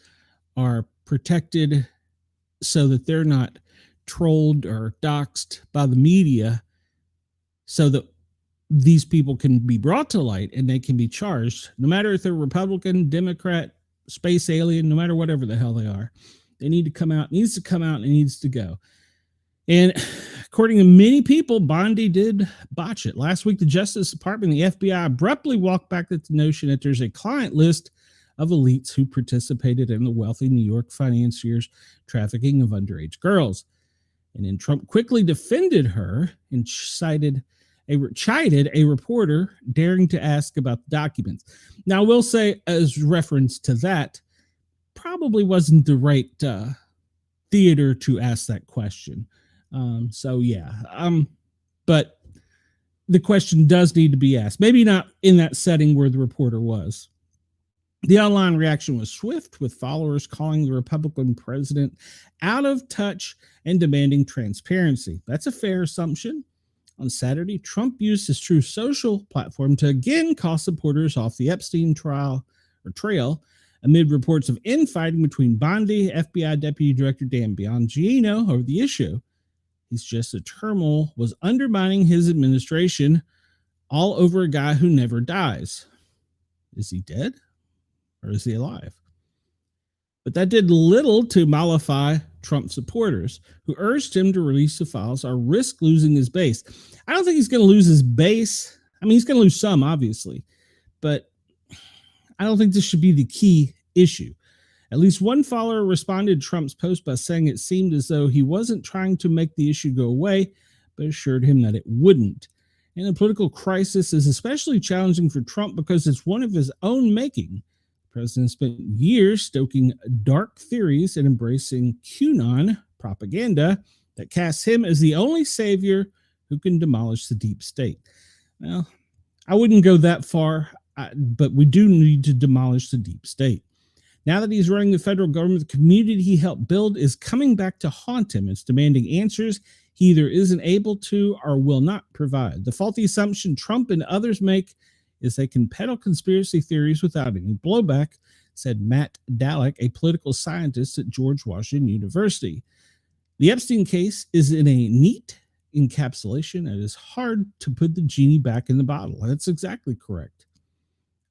are protected so that they're not trolled or doxxed by the media, so that these people can be brought to light and they can be charged, no matter if they're Republican, Democrat, space alien, no matter whatever the hell they are. They need to come out, needs to come out, and needs to go. And according to many people, Bondi did botch it. Last week, the Justice Department and the FBI abruptly walked back at the notion that there's a client list of elites who participated in the wealthy New York financiers' trafficking of underage girls. And then Trump quickly defended her and chided a reporter daring to ask about the documents. Now, I will say, as reference to that, probably wasn't the right theater to ask that question. But the question does need to be asked. Maybe not in that setting where the reporter was. The online reaction was swift, with followers calling the Republican president out of touch and demanding transparency. That's a fair assumption. On Saturday, Trump used his True Social platform to again call supporters off the Epstein trail amid reports of infighting between Bondi, FBI Deputy Director Dan Bongino over the issue. He's just a turmoil was undermining his administration all over a guy who never dies. Is he dead or is he alive? But that did little to mollify Trump supporters who urged him to release the files or risk losing his base. I don't think he's going to lose his base. I mean, he's going to lose some, obviously, but I don't think this should be the key issue. At least one follower responded to Trump's post by saying it seemed as though he wasn't trying to make the issue go away, but assured him that it wouldn't. And the political crisis is especially challenging for Trump because it's one of his own making. The president spent years stoking dark theories and embracing QAnon propaganda that casts him as the only savior who can demolish the deep state. Well, I wouldn't go that far, but we do need to demolish the deep state. Now that he's running the federal government, the community he helped build is coming back to haunt him. It's demanding answers he either isn't able to or will not provide. The faulty assumption Trump and others make is they can peddle conspiracy theories without any blowback, said Matt Dallek, a political scientist at George Washington University. The Epstein case is in a neat encapsulation. It is hard to put the genie back in the bottle. That's exactly correct.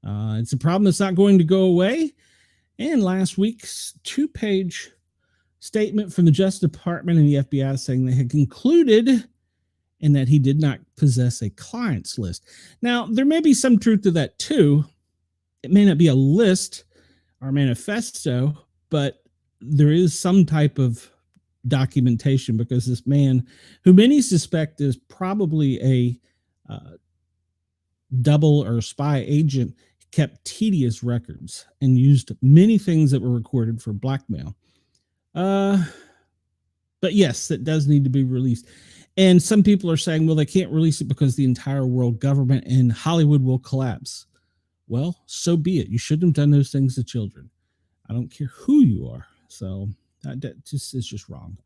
It's a problem that's not going to go away. And last week's 2-page statement from the Justice Department and the FBI saying they had concluded and that he did not possess a client's list. Now, there may be some truth to that too. It may not be a list or manifesto, but there is some type of documentation because this man, who many suspect is probably a double or spy agent, kept tedious records and used many things that were recorded for blackmail. But yes, it does need to be released. And some people are saying, well, they can't release it because the entire world government and Hollywood will collapse. Well, so be it. You shouldn't have done those things to children. I don't care who you are. So that just is just wrong.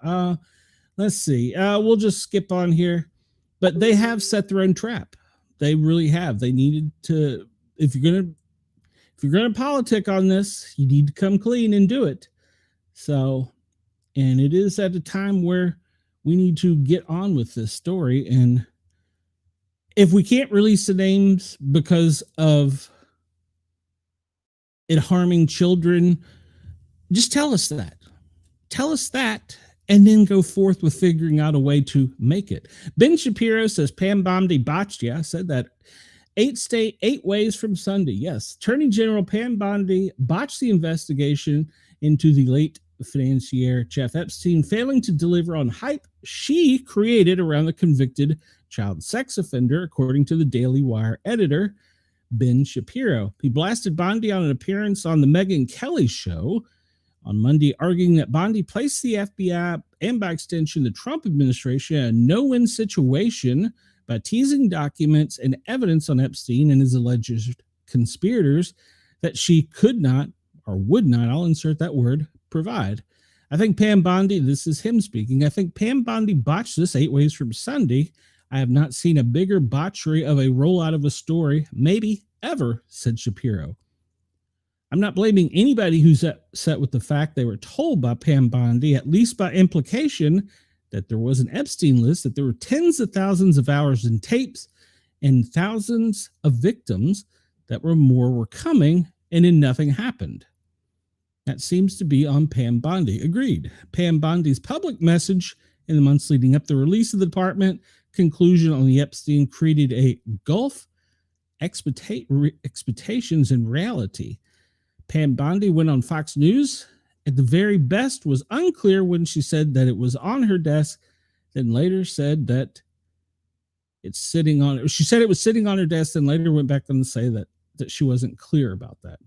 Let's see. We'll just skip on here. But they have set their own trap. They really have. They needed to. If you're gonna politic on this, you need to come clean and do it. So, and it is at a time where we need to get on with this story. And if we can't release the names because of it harming children, just tell us that. Tell us that, and then go forth with figuring out a way to make it. Ben Shapiro says Pam Bondi botched. Yeah, I said that. 8 ways from Sunday. Yes. Attorney General Pam Bondi botched the investigation into the late financier Jeff Epstein, failing to deliver on hype she created around the convicted child sex offender, according to the Daily Wire editor, Ben Shapiro. He blasted Bondi on an appearance on the Megyn Kelly show on Monday, arguing that Bondi placed the FBI and by extension the Trump administration in a no-win situation by teasing documents and evidence on Epstein and his alleged conspirators that she could not or would not, I'll insert that word, provide. I think Pam Bondi, this is him speaking, I think Pam Bondi botched this 8 ways from Sunday. I have not seen a bigger botchery of a rollout of a story, maybe ever, said Shapiro. I'm not blaming anybody who's upset with the fact they were told by Pam Bondi, at least by implication, that there was an Epstein list, that there were tens of thousands of hours in tapes and thousands of victims that more were coming, and then nothing happened. That seems to be on Pam Bondi. Agreed. Pam Bondi's public message in the months leading up to the release of the department conclusion on the Epstein created a gulf expectations and reality. Pam Bondi went on Fox News. At the very best, was unclear when she said that it was on her desk, then later said that it's sitting on. She said it was sitting on her desk, and later went back on to say that she wasn't clear about that.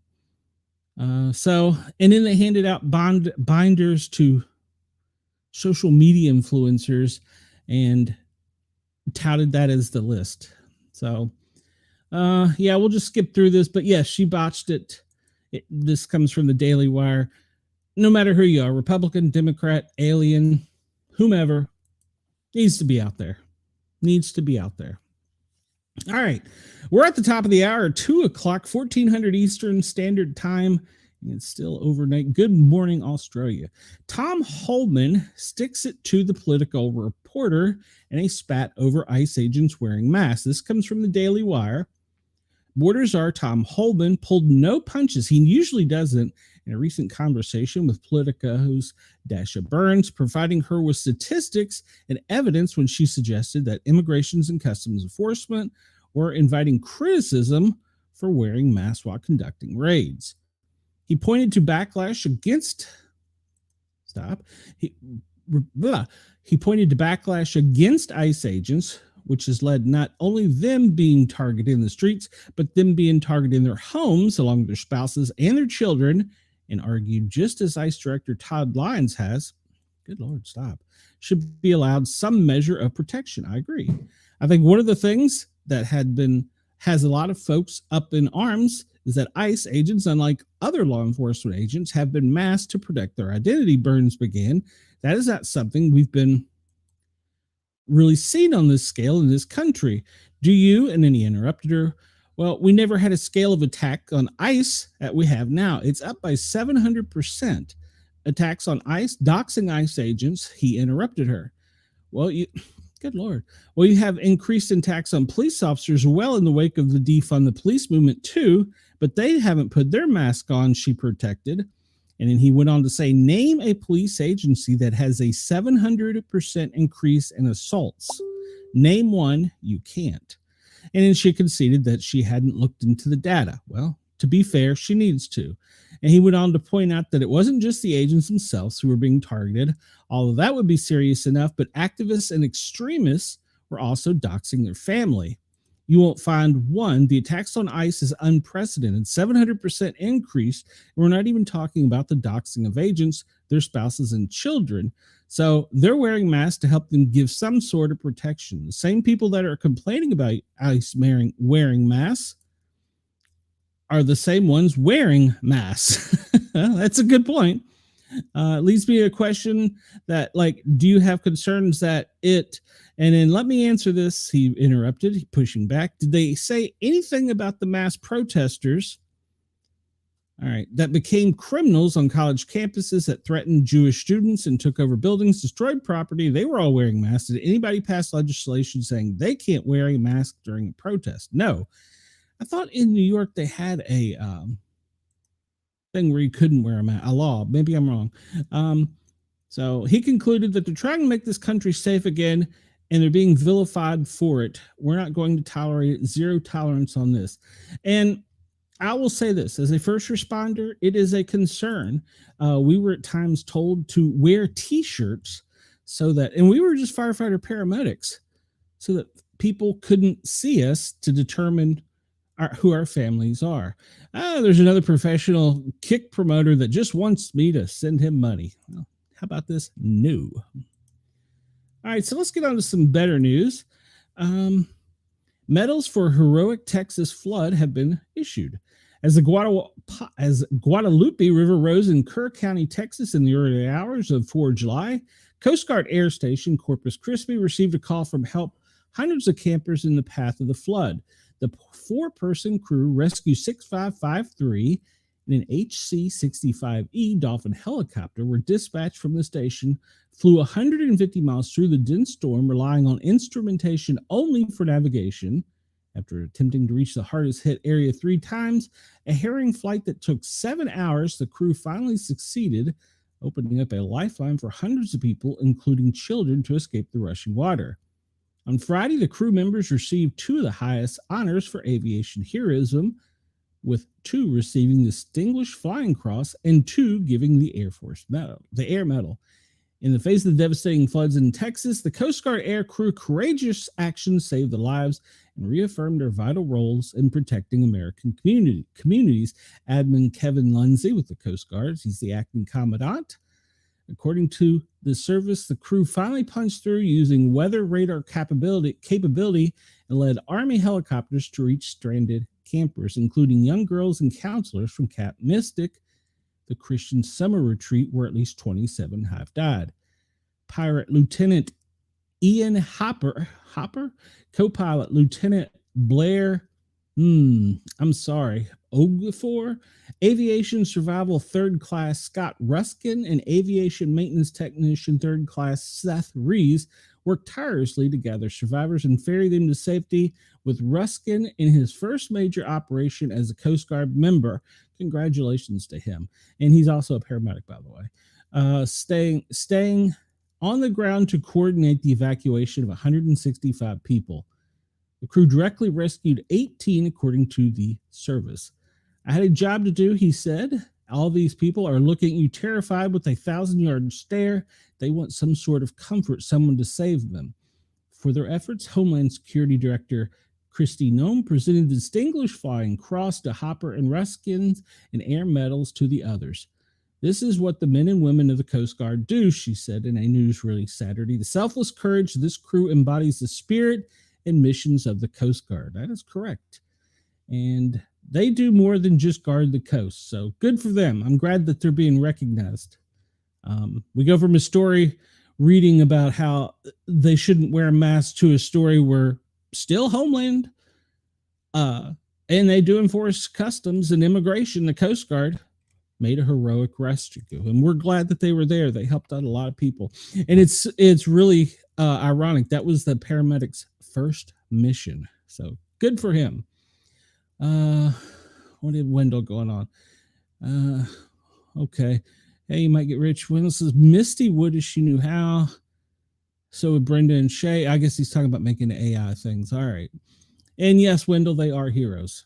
And then they handed out binders to social media influencers and touted that as the list. So, we'll just skip through this. But yes, she botched it. This comes from the Daily Wire. No matter who you are, Republican, Democrat, alien, whomever, needs to be out there. needs to be out there. All right. We're at the top of the hour, 2 o'clock, 1400 Eastern Standard Time. And it's still overnight. Good morning, Australia. Tom Holman sticks it to the political reporter and a spat over ICE agents wearing masks. This comes from the Daily Wire. Border czar Tom Holman pulled no punches. He usually doesn't. In a recent conversation with Politico's Dasha Burns, providing her with statistics and evidence when she suggested that Immigrations and Customs Enforcement were inviting criticism for wearing masks while conducting raids. He pointed to backlash against He pointed to backlash against ICE agents, which has led not only them being targeted in the streets, but them being targeted in their homes along with their spouses and their children, and argued, just as ICE Director Todd Lyons has, good Lord, stop, should be allowed some measure of protection. I agree. I think one of the things that has a lot of folks up in arms is that ICE agents, unlike other law enforcement agents, have been masked to protect their identity, Burns began. That is not something we've been really seen on this scale in this country. Do you? And then he interrupted her. Well, we never had a scale of attack on ICE that we have now. It's up by 700%. Attacks on ICE, doxing ICE agents. He interrupted her. Well, good Lord. Well, you have increased attacks on police officers well in the wake of the defund the police movement too, but they haven't put their mask on, she protected. And then he went on to say, name a police agency that has a 700% increase in assaults. Name one, you can't. And then she conceded that she hadn't looked into the data. Well, to be fair, she needs to. And he went on to point out that it wasn't just the agents themselves who were being targeted, although that would be serious enough, but activists and extremists were also doxing their family. You won't find one. The attacks on ICE is unprecedented, 700% increase. And we're not even talking about the doxing of agents, their spouses and children. So they're wearing masks to help them give some sort of protection. The same people that are complaining about ICE wearing masks are the same ones wearing masks. That's a good point. Leads me to a question that, like, do you have concerns that and then let me answer this. He interrupted, pushing back. Did they say anything about the mass protesters, all right, that became criminals on college campuses that threatened Jewish students and took over buildings, destroyed property? They were all wearing masks. Did anybody pass legislation saying they can't wear a mask during a protest? No. I thought in New York they had a thing where you couldn't wear a law. Maybe I'm wrong. So he concluded that they're trying to make this country safe again, and they're being vilified for it. We're not going to tolerate it. Zero tolerance on this. And I will say this, as a first responder, it is a concern. We were at times told to wear T-shirts and we were just firefighter paramedics, so that people couldn't see us to determine who our families are. There's another professional kick promoter that just wants me to send him money. Well, how about this? No. All right, so let's get on to some better news. Medals for heroic Texas flood have been issued. As the Guadalupe River rose in Kerr County, Texas in the early hours of 4 July, Coast Guard Air Station Corpus Christi received a call from help hundreds of campers in the path of the flood. The 4-person crew, Rescue 6553, and an HC-65E Dolphin helicopter were dispatched from the station, flew 150 miles through the dense storm, relying on instrumentation only for navigation. After attempting to reach the hardest hit area 3 times, a harrowing flight that took 7 hours, the crew finally succeeded, opening up a lifeline for hundreds of people, including children, to escape the rushing water. On Friday, the crew members received 2 of the highest honors for aviation heroism, with 2 receiving the Distinguished Flying Cross and 2 giving the Air Medal. In the face of the devastating floods in Texas, the Coast Guard air crew courageous actions saved the lives and reaffirmed their vital roles in protecting American communities. Admiral Kevin Lindsay with the Coast Guard, he's the acting commandant. According to the service, the crew finally punched through using weather radar capability and led Army helicopters to reach stranded campers, including young girls and counselors from Camp Mystic, the Christian summer retreat where at least 27 have died. Pirate Lieutenant Ian Hopper, co-pilot Lieutenant Blair, Oglethorpe, aviation survival third class Scott Ruskin, and aviation maintenance technician third class Seth Rees worked tirelessly to gather survivors and ferry them to safety, with Ruskin in his first major operation as a Coast Guard member. Congratulations to him. And he's also a paramedic, by the way. Staying on the ground to coordinate the evacuation of 165 people. The crew directly rescued 18, according to the service. I had a job to do, he said. All these people are looking at you terrified with a 1,000-yard stare. They want some sort of comfort, someone to save them. For their efforts, Homeland Security Director Kristi Noem presented the Distinguished Flying Cross to Hopper and Ruskins and air medals to the others. This is what the men and women of the Coast Guard do, she said in a news release Saturday. The selfless courage of this crew embodies the spirit and missions of the Coast Guard. That is correct. And they do more than just guard the coast. So good for them. I'm glad that they're being recognized. We go from a story reading about how they shouldn't wear a mask to a story where still Homeland, and they do enforce customs and immigration. The Coast Guard made a heroic rescue, and we're glad that they were there. They helped out a lot of people, and it's really ironic. That was the paramedic's first mission, so good for him. What did Wendell going on? Okay. Hey, you might get rich. Wendell says Misty would if she knew how. So would Brenda and Shay. I guess he's talking about making AI things. All right. And yes, Wendell, they are heroes.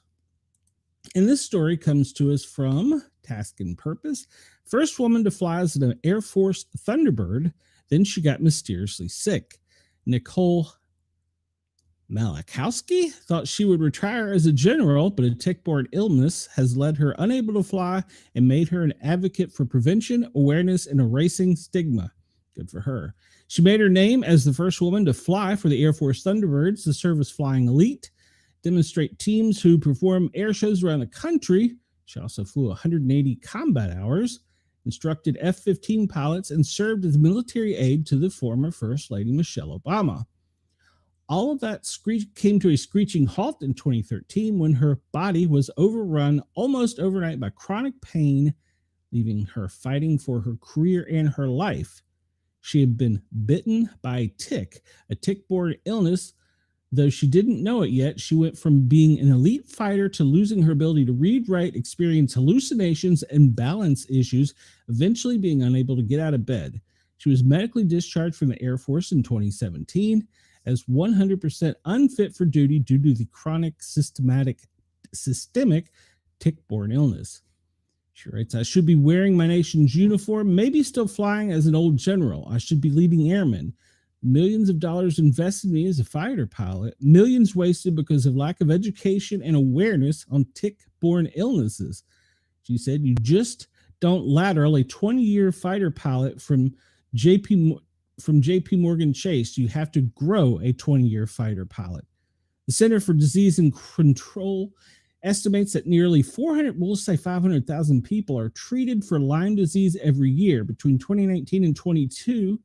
And this story comes to us from Task and Purpose. First woman to fly as an Air Force Thunderbird. Then she got mysteriously sick. Nicole Malachowski thought she would retire as a general, but a tick-borne illness has led her unable to fly and made her an advocate for prevention, awareness, and erasing stigma. Good for her. She made her name as the first woman to fly for the Air Force Thunderbirds, the service flying elite, demonstrate teams who perform air shows around the country. She also flew 180 combat hours, instructed F-15 pilots, and served as military aide to the former First Lady Michelle Obama. All of that came to a screeching halt in 2013 when her body was overrun almost overnight by chronic pain, leaving her fighting for her career and her life. She had been bitten by a tick-borne illness. Though she didn't know it yet, she went from being an elite fighter to losing her ability to read, write, experience hallucinations, and balance issues, eventually being unable to get out of bed. She was medically discharged from the Air Force in 2017 as 100% unfit for duty due to the chronic systemic tick-borne illness. She writes, I should be wearing my nation's uniform, maybe still flying as an old general. I should be leading airmen. Millions of dollars invested in me as a fighter pilot, millions wasted because of lack of education and awareness on tick-borne illnesses. She said, you just don't lateral a 20-year fighter pilot from JP Morgan Chase. You have to grow a 20-year fighter pilot. The Center for Disease and Control estimates that nearly 500,000 people are treated for Lyme disease every year. Between 2019 and 22,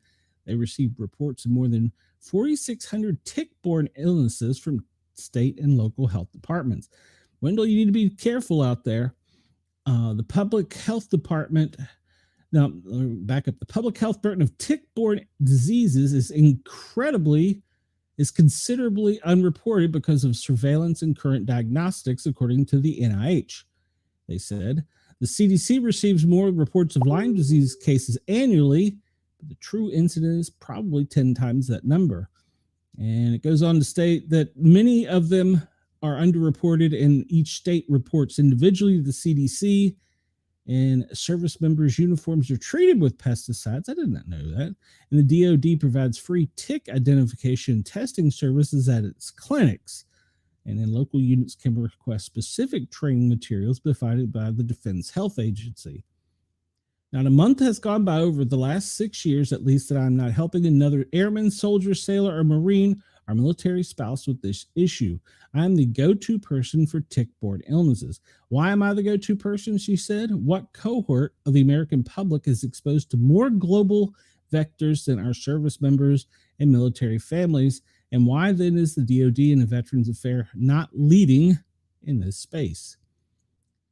they received reports of more than 4,600 tick-borne illnesses from state and local health departments. Wendell, you need to be careful out there. The public health department, now back up, the public health burden of tick-borne diseases is considerably unreported because of surveillance and current diagnostics, according to the NIH. They said the CDC receives more reports of Lyme disease cases annually, but the true incidence is probably 10 times that number. And it goes on to state that many of them are underreported, and each state reports individually to the CDC, and service members' uniforms are treated with pesticides. I did not know that. And the DoD provides free tick identification and testing services at its clinics. And then local units can request specific training materials provided by the Defense Health Agency. Not a month has gone by over the last 6 years, at least, that I'm not helping another airman, soldier, sailor, or Marine, or military spouse with this issue. I'm the go-to person for tick-borne illnesses. Why am I the go-to person, she said? What cohort of the American public is exposed to more global vectors than our service members and military families? And why then is the DoD and the Veterans Affairs not leading in this space?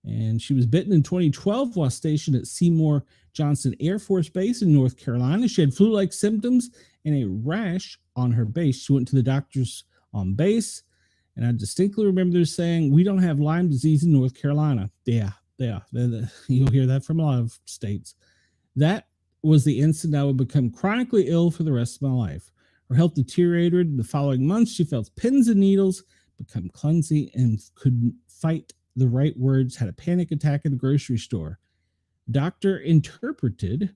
And she was bitten in 2012 while stationed at Seymour Johnson Air Force Base in North Carolina. She had flu-like symptoms and a rash on her base. She went to the doctors on base, and I distinctly remember them saying, "We don't have Lyme disease in North Carolina." Yeah. You'll hear that from a lot of states. That was the instant I would become chronically ill for the rest of my life. Her health deteriorated in the following months. She felt pins and needles, become clumsy, and couldn't fight the right words, had a panic attack at the grocery store. Doctor interpreted,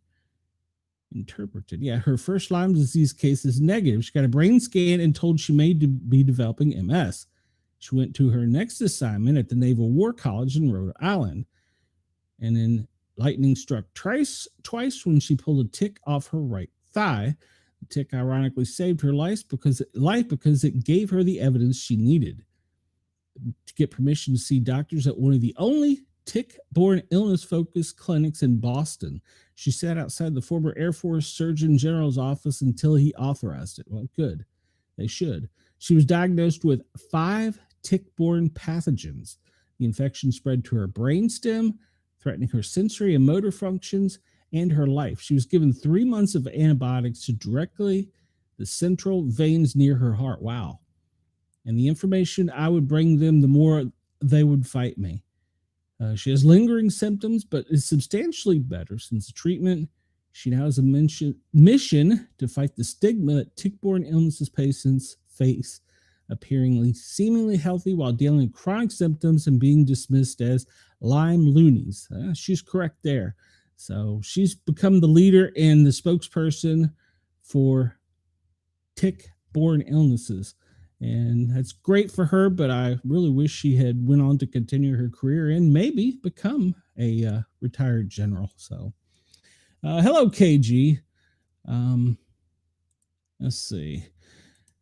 her first Lyme disease case is negative. She got a brain scan and told she may be developing MS. She went to her next assignment at the Naval War College in Rhode Island. And then lightning struck twice when she pulled a tick off her right thigh. The tick ironically saved her life because it gave her the evidence she needed to get permission to see doctors at one of the only tick-borne illness-focused clinics in Boston. She sat outside the former Air Force Surgeon General's office until he authorized it. Well, good. They should. She was diagnosed with 5 tick-borne pathogens. The infection spread to her brainstem, threatening her sensory and motor functions and her life. She was given 3 months of antibiotics to directly the central veins near her heart. Wow. And the information I would bring them, the more they would fight me. She has lingering symptoms, but is substantially better since the treatment. She now has a mission to fight the stigma that tick-borne illnesses patients face, appearing seemingly healthy while dealing with chronic symptoms and being dismissed as Lyme loonies. She's correct there. So she's become the leader and the spokesperson for tick-borne illnesses. And that's great for her, but I really wish she had went on to continue her career and maybe become a retired general. So, hello, KG. Let's see.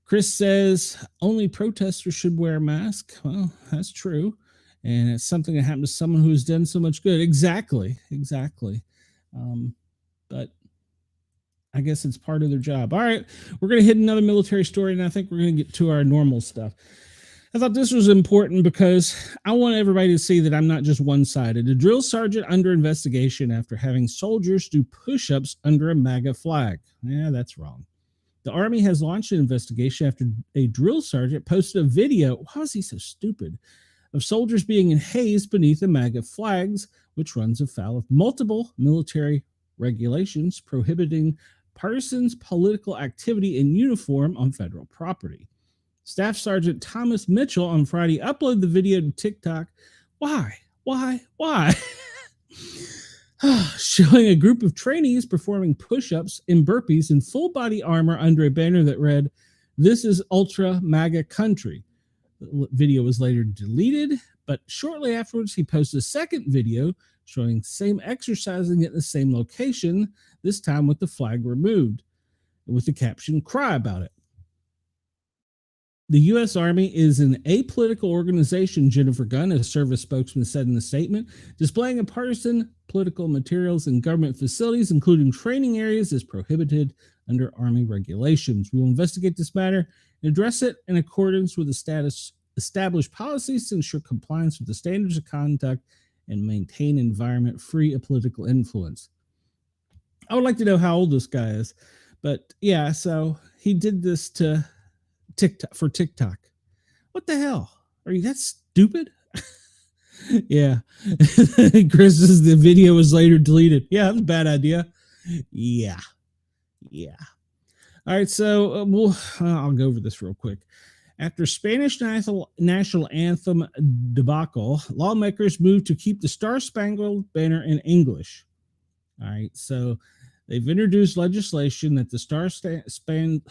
Chris says only protesters should wear a mask. Well, that's true. And it's something that happened to someone who's done so much good. Exactly. But I guess it's part of their job. All right, we're going to hit another military story, and I think we're going to get to our normal stuff. I thought this was important because I want everybody to see that I'm not just one-sided. A drill sergeant under investigation after having soldiers do push-ups under a MAGA flag. Yeah, that's wrong. The Army has launched an investigation after a drill sergeant posted a video. Why was he so stupid? Of soldiers being hazed beneath the MAGA flags, which runs afoul of multiple military regulations prohibiting partisan political activity in uniform on federal property. Staff Sergeant Thomas Mitchell on Friday uploaded the video to TikTok. Why? Showing a group of trainees performing push-ups and burpees in full body armor under a banner that read, "This is Ultra MAGA Country." The video was later deleted, but shortly afterwards he posted a second video showing same exercising at the same location, this time with the flag removed, with the caption, "Cry about it." The U.S. Army is an apolitical organization, Jennifer Gunn, a service spokesman, said in the statement. Displaying of partisan political materials in government facilities, including training areas, is prohibited under Army regulations. We will investigate this matter and address it in accordance with the established policies to ensure compliance with the standards of conduct and maintain an environment free of political influence. I would like to know how old this guy is, but yeah, so he did this to TikTok. What the hell? Are you that stupid? Yeah. Chris says the video was later deleted. Yeah, that was a bad idea. Yeah. All right, so I'll go over this real quick. After Spanish national anthem debacle, lawmakers moved to keep the Star-Spangled Banner in English. All right, so they've introduced legislation that the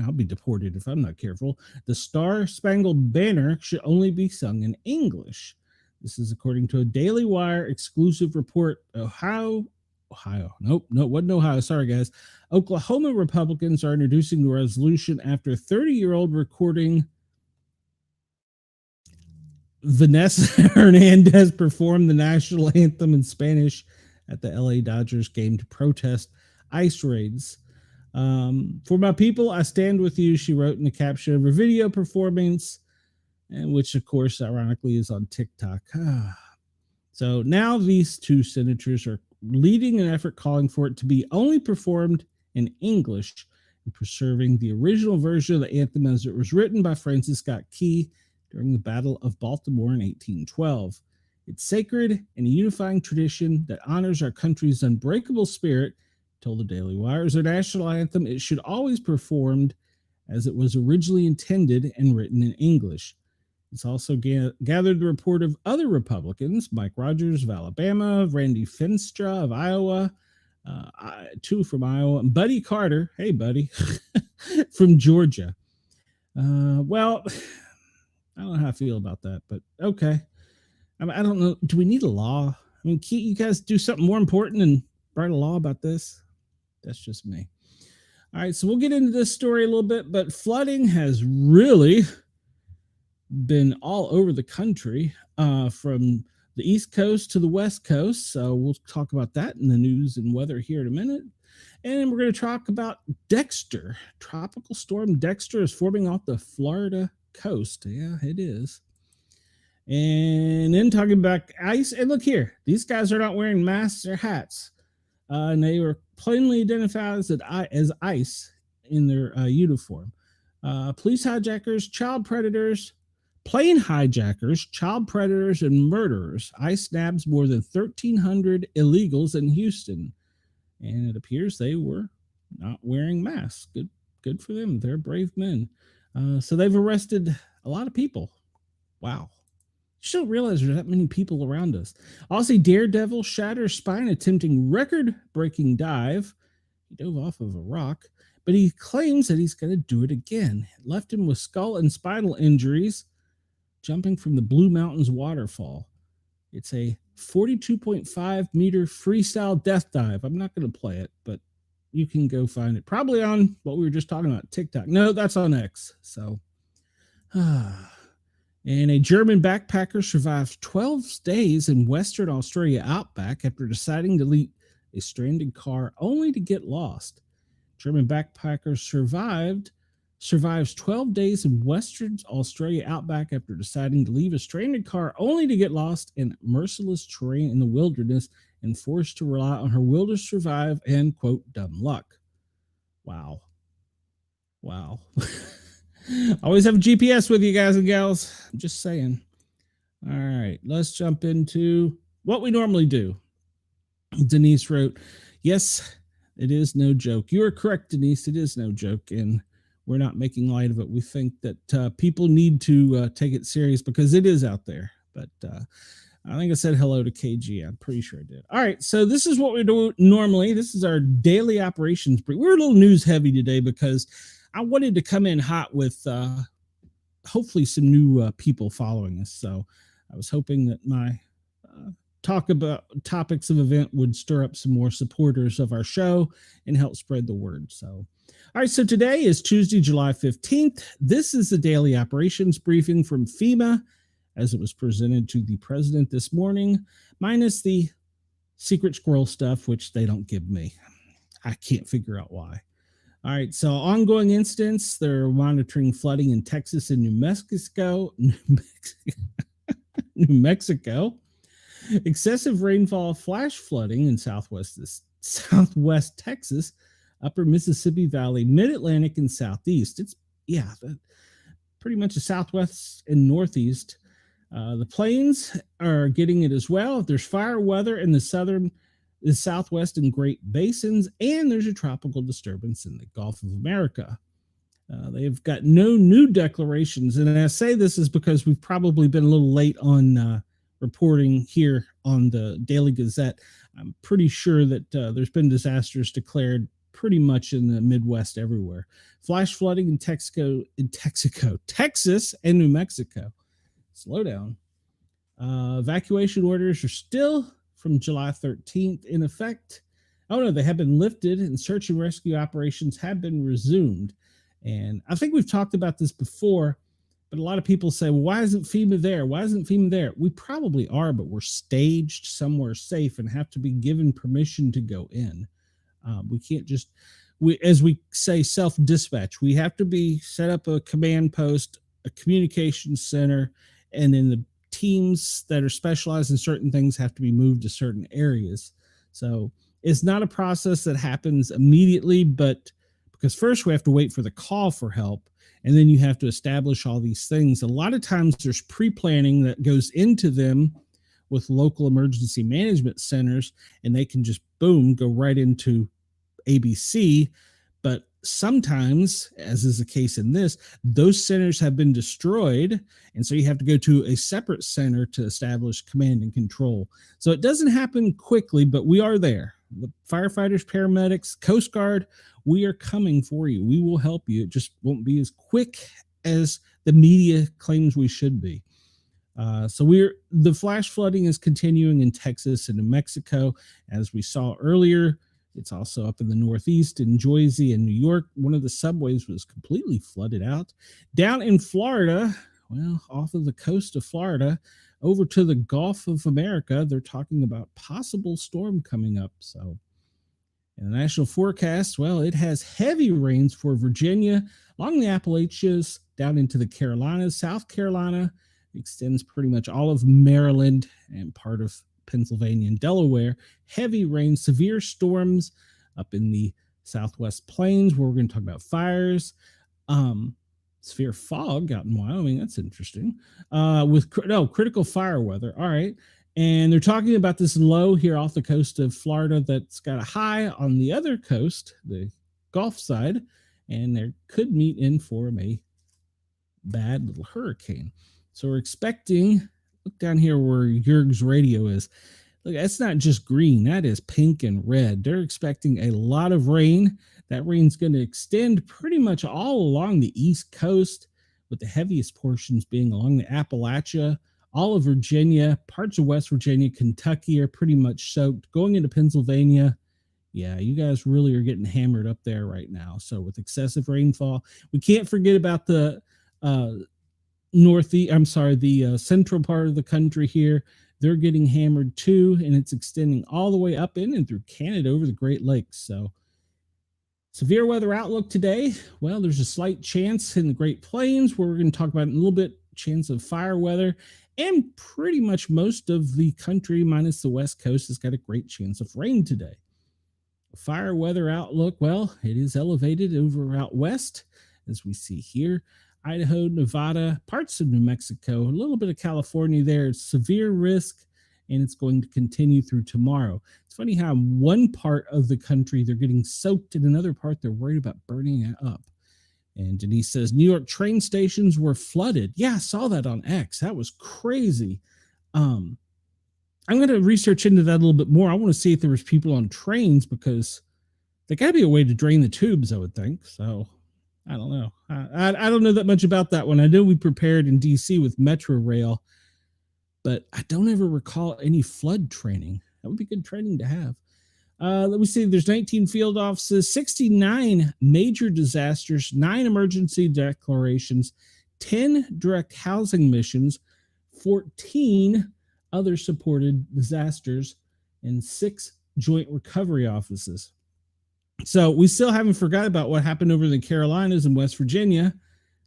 I'll be deported if I'm not careful. The Star-Spangled Banner should only be sung in English. This is according to a Daily Wire exclusive report. Ohio. Nope, wasn't Ohio. Sorry, guys. Oklahoma Republicans are introducing the resolution after a 30-year-old recording Vanessa Hernandez performed the national anthem in Spanish at the LA Dodgers game to protest ICE raids. For my people, I stand with you, she wrote in the caption of her video performance, and which, of course, ironically is on TikTok. So now these two senators are leading an effort calling for it to be only performed in English and preserving the original version of the anthem as it was written by Francis Scott Key during the Battle of Baltimore in 1812. It's sacred and a unifying tradition that honors our country's unbreakable spirit. Told the Daily Wire, as our national anthem, it should always be performed as it was originally intended and written in English. It's also gathered the report of other Republicans, Mike Rogers of Alabama, Randy Finstra of Iowa, two from Iowa, and Buddy Carter, hey buddy, from Georgia. Well, I don't know how I feel about that, but okay. I don't know. Do we need a law? I mean, can't you guys do something more important than write a law about this? That's just me. All right, so we'll get into this story a little bit, but flooding has really been all over the country, from the East Coast to the West Coast. So we'll talk about that in the news and weather here in a minute. And we're going to talk about Dexter. Tropical storm Dexter is forming off the Florida coast. Yeah, it is. And then talking about ice. And look here, these guys are not wearing masks or hats. And they were plainly identified as ICE in their uniform. Police hijackers, child predators, plane hijackers, child predators, and murderers. ICE nabs more than 1,300 illegals in Houston. And it appears they were not wearing masks. Good for them. They're brave men. So they've arrested a lot of people. Wow. You don't realize there's that many people around us. Aussie daredevil shatters spine attempting record-breaking dive. He dove off of a rock, but he claims that he's going to do it again. It left him with skull and spinal injuries jumping from the Blue Mountains waterfall. It's a 42.5 meter freestyle death dive. I'm not going to play it, but you can go find it. Probably on what we were just talking about, TikTok. No, that's on X. So, and a German backpacker survives 12 days in Western Australia outback after deciding to leave a stranded car only to get lost. German backpacker survives 12 days in Western Australia outback after deciding to leave a stranded car only to get lost in merciless terrain in the wilderness and forced to rely on her will to survive and, quote, dumb luck. Wow. Always have a GPS with you guys and gals. I'm just saying. All right, let's jump into what we normally do. Denise wrote, yes, it is no joke. You are correct, Denise. It is no joke, and we're not making light of it. We think that people need to take it serious because it is out there. But I think I said hello to KG. I'm pretty sure I did. All right, so this is what we do normally. This is our daily operations brief. We're a little news heavy today because I wanted to come in hot with hopefully some new people following us. So I was hoping that my talk about topics of event would stir up some more supporters of our show and help spread the word. So, all right. So today is Tuesday, July 15th. This is the daily operations briefing from FEMA as it was presented to the president this morning, minus the secret squirrel stuff, which they don't give me. I can't figure out why. All right, so ongoing incidents. They're monitoring flooding in Texas and New Mexico. Excessive rainfall, flash flooding in southwest Texas, upper Mississippi Valley, mid-Atlantic, and southeast. It's, pretty much the southwest and northeast. The plains are getting it as well. There's fire weather in the southwest and Great Basins, and there's a tropical disturbance in the Gulf of America. They've got no new declarations, and I say this is because we've probably been a little late on reporting here on the Daily Gazette. I'm pretty sure that there's been disasters declared pretty much in the Midwest everywhere. Flash flooding in Texas and New Mexico. Slow down. Evacuation orders are still from July 13th in effect. Oh no, they have been lifted and search and rescue operations have been resumed. And I think we've talked about this before, but a lot of people say, well, why isn't FEMA there? Why isn't FEMA there? We probably are, but we're staged somewhere safe and have to be given permission to go in. We as we say, self-dispatch. We have to be set up a command post, a communication center, and then the teams that are specialized in certain things have to be moved to certain areas. So it's not a process that happens immediately, but because first we have to wait for the call for help, and then you have to establish all these things. A lot of times there's pre-planning that goes into them with local emergency management centers, and they can just boom, go right into ABC. But sometimes, as is the case in this, those centers have been destroyed, and so you have to go to a separate center to establish command and control. So it doesn't happen quickly, but we are there. The firefighters, paramedics, Coast Guard, we are coming for you. We will help you. It just won't be as quick as the media claims we should be. So the flash flooding is continuing in Texas and New Mexico, as we saw earlier. It's also up in the Northeast in Jersey and New York. One of the subways was completely flooded out. Down in Florida, well, off of the coast of Florida, over to the Gulf of America, they're talking about possible storm coming up. So in the national forecast, well, it has heavy rains for Virginia, along the Appalachians, down into the Carolinas, South Carolina, extends pretty much all of Maryland and part of Pennsylvania and Delaware. Heavy rain, severe storms up in the Southwest Plains, where we're going to talk about fires. Severe fog out in Wyoming. That's interesting. With critical fire weather. All right. And they're talking about this low here off the coast of Florida that's got a high on the other coast, the Gulf side, and there could meet in form a bad little hurricane. So we're expecting, look down here where Jurg's radio is. Look, that's not just green, that is pink and red. They're expecting a lot of rain. That rain's going to extend pretty much all along the East Coast, with the heaviest portions being along the Appalachia. All of Virginia, parts of West Virginia, Kentucky are pretty much soaked. Going into Pennsylvania, yeah, you guys really are getting hammered up there right now. So with excessive rainfall, we can't forget about the central part of the country here. They're getting hammered too, and it's extending all the way up in and through Canada over the Great Lakes. So severe weather outlook today. Well, there's a slight chance in the Great Plains, where we're going to talk about in a little bit, chance of fire weather, and pretty much most of the country minus the West Coast has got a great chance of rain today. Fire weather outlook, well, it is elevated over out west, as we see here. Idaho, Nevada, parts of New Mexico, a little bit of California there. It's severe risk, and it's going to continue through tomorrow. It's funny how in one part of the country they're getting soaked, in another part they're worried about burning it up. And Denise says, New York train stations were flooded. Yeah, I saw that on X. That was crazy. I'm going to research into that a little bit more. I want to see if there was people on trains, because there got to be a way to drain the tubes, I would think. So I don't know. I don't know that much about that one. I know we prepared in DC with Metro Rail, but I don't ever recall any flood training. That would be good training to have. Let me see. There's 19 field offices, 69 major disasters, 9 emergency declarations, 10 direct housing missions, 14 other supported disasters, and 6 joint recovery offices. So we still haven't forgot about what happened over in the Carolinas and West Virginia.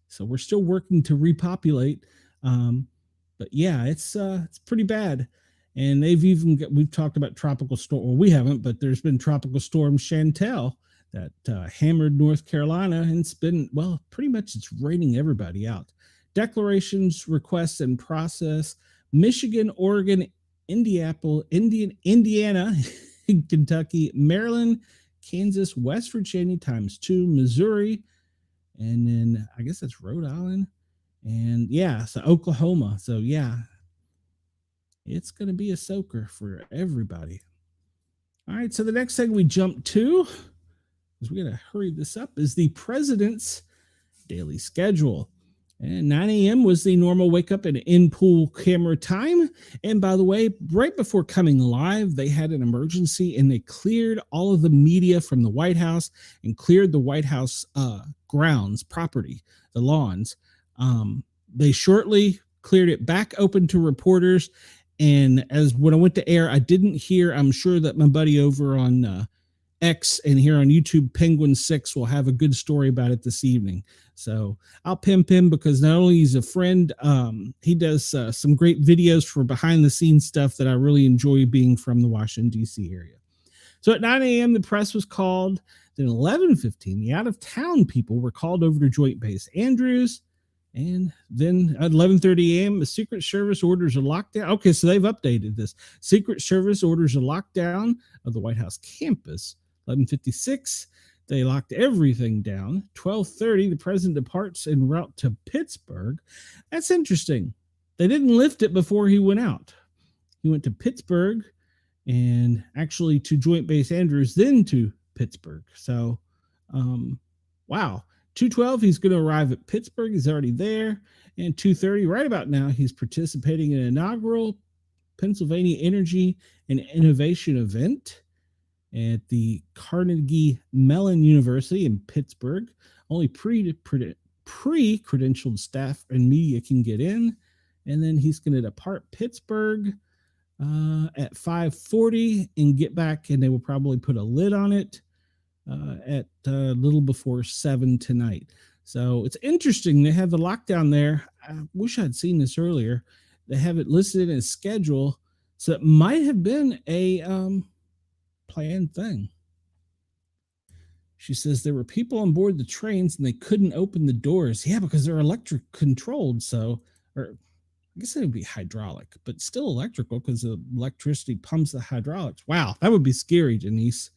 So we're still working to repopulate. But yeah, it's pretty bad. And we've talked about tropical storm. Well, we haven't, but there's been tropical storm Chantel that hammered North Carolina, and it's been, well, pretty much it's raining everybody out. Declarations, requests, and process. Michigan, Oregon, Indiana, Kentucky, Maryland, Kansas, West Virginia ×2, Missouri, and then I guess that's Rhode Island, and yeah, so Oklahoma. So yeah, it's going to be a soaker for everybody. All right, so the next thing we jump to, because we got to hurry this up, is the president's daily schedule. And 9 a.m. was the normal wake up and in-pool camera time. And by the way, right before coming live, they had an emergency and they cleared all of the media from the White House and cleared the White House grounds, property, the lawns. They shortly cleared it back open to reporters. And as when I went to air, I didn't hear, I'm sure that my buddy over on X and here on YouTube, Penguin 6 will have a good story about it this evening. So I'll pimp him because not only he's a friend, he does some great videos for behind the scenes stuff that I really enjoy being from the Washington, D.C. area. So at 9 a.m., the press was called. Then 11:15, the out of town people were called over to Joint Base Andrews. And then at 11:30 a.m., the Secret Service orders a lockdown. Okay, so they've updated this. Secret Service orders a lockdown of the White House campus. 11:56, they locked everything down. 12:30, the president departs en route to Pittsburgh. That's interesting. They didn't lift it before he went out. He went to Pittsburgh and actually to Joint Base Andrews, then to Pittsburgh. So, wow. 2:12, he's going to arrive at Pittsburgh. He's already there. And 2:30, right about now, he's participating in an inaugural Pennsylvania Energy and Innovation event at the Carnegie Mellon University in Pittsburgh. Only pre-credentialed staff and media can get in. And then he's going to depart Pittsburgh at 5:40 and get back, and they will probably put a lid on it at a little before 7 tonight. So it's interesting. They have the lockdown there. I wish I'd seen this earlier. They have it listed in a schedule. So it might have been a planned thing. She says there were people on board the trains and they couldn't open the doors. Yeah, because they're electric controlled. So, or I guess it would be hydraulic, but still electrical because the electricity pumps the hydraulics. Wow, that would be scary, Denise.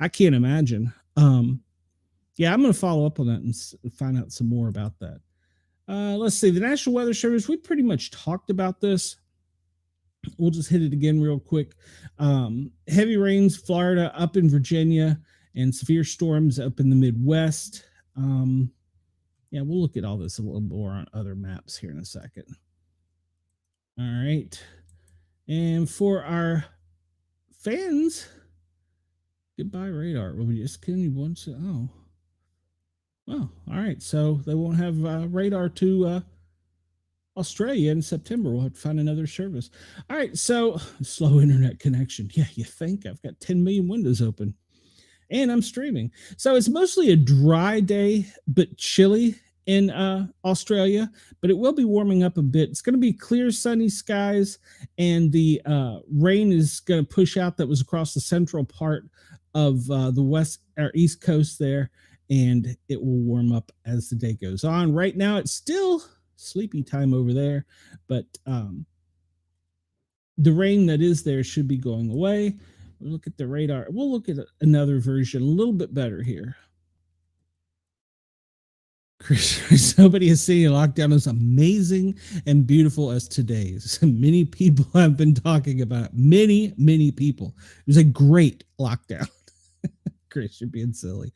I can't imagine. Yeah, I'm going to follow up on that and find out some more about that. Let's see. The National Weather Service, we pretty much talked about this. We'll just hit it again real quick. Heavy rains, Florida, up in Virginia, and severe storms up in the Midwest. Yeah, we'll look at all this a little more on other maps here in a second. All right. And for our fans, goodbye radar. Well, we just couldn't once. Oh, well, all right. So they won't have radar to Australia in September. We'll have to find another service. All right. So slow internet connection. Yeah, you think I've got 10 million windows open and I'm streaming. So it's mostly a dry day, but chilly in Australia, but it will be warming up a bit. It's going to be clear, sunny skies, and the rain is going to push out that was across the central part of the west or east coast there, and it will warm up as the day goes on. Right now, it's still sleepy time over there, but the rain that is there should be going away. We'll look at the radar. We'll look at another version, a little bit better here. Chris, nobody has seen a lockdown as amazing and beautiful as today's. Many people have been talking about it. Many people. It was a great lockdown. Chris, you're being silly.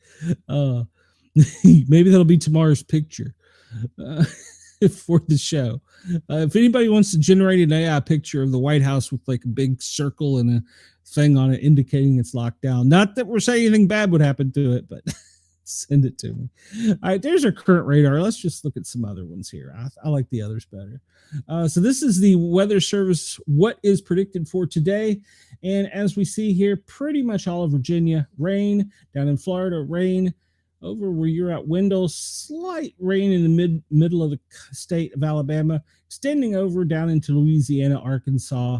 Maybe that'll be tomorrow's picture for the show. If anybody wants to generate an AI picture of the White House with like a big circle and a thing on it indicating it's locked down, not that we're saying anything bad would happen to it, but send it to me. All right, there's our current radar. Let's just look at some other ones here. I like the others better. So this is the Weather Service, what is predicted for today. And as we see here, pretty much all of Virginia, rain. Down in Florida, rain. Over where you're at, Wendell, slight rain in the middle of the state of Alabama, extending over down into Louisiana, Arkansas,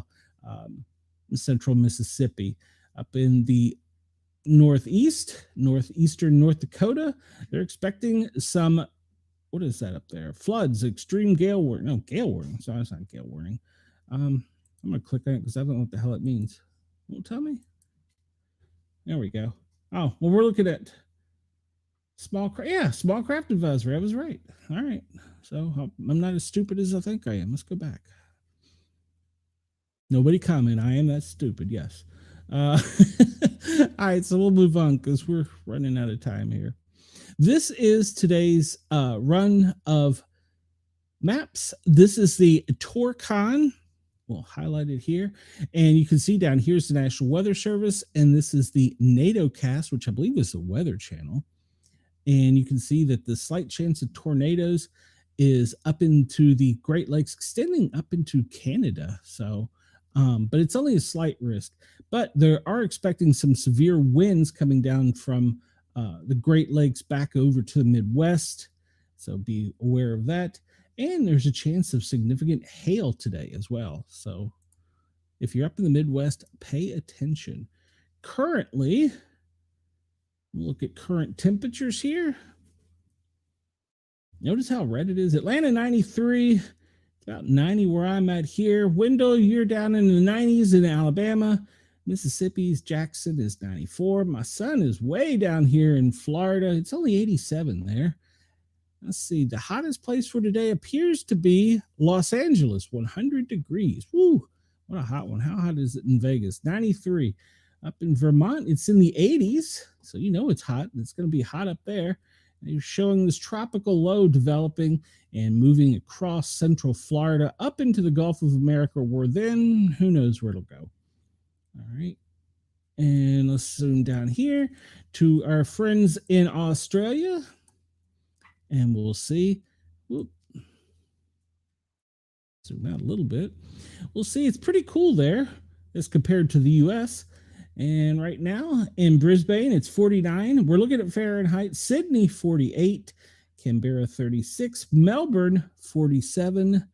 central Mississippi. Up in the northeastern North Dakota, they're expecting some, what is that up there? Floods, extreme gale warning. No, gale warning. Sorry, it's not gale warning. I'm going to click on it because I don't know what the hell it means. Won't tell me. There we go. Oh, well, we're looking at small craft advisory. I was right. All right. So I'm not as stupid as I think I am. Let's go back. Nobody comment. I am that stupid. Yes. All right, so we'll move on because we're running out of time here. This is today's run of maps. This is the Torcon. We'll highlight it here. And you can see down here's the National Weather Service. And this is the NATO cast, which I believe is the Weather Channel. And you can see that the slight chance of tornadoes is up into the Great Lakes, extending up into Canada. So but it's only a slight risk. But they are expecting some severe winds coming down from the Great Lakes back over to the Midwest. So be aware of that. And there's a chance of significant hail today as well. So if you're up in the Midwest, pay attention. Currently, look at current temperatures here. Notice how red it is. Atlanta 93, about 90 where I'm at here. Wendell, you're down in the 90s in Alabama. Mississippi's Jackson is 94. My son is way down here in Florida. It's only 87 there. Let's see. The hottest place for today appears to be Los Angeles, 100 degrees. Woo! What a hot one. How hot is it in Vegas? 93. Up in Vermont, it's in the 80s. So you know it's hot. It's going to be hot up there. They're showing this tropical low developing and moving across central Florida up into the Gulf of America, where then who knows where it'll go. All right. And let's zoom down here to our friends in Australia. And we'll see. Whoop. Zoom out a little bit. We'll see it's pretty cool there as compared to the US. And right now in Brisbane, it's 49. We're looking at Fahrenheit. Sydney, 48. Canberra, 36. Melbourne, 47.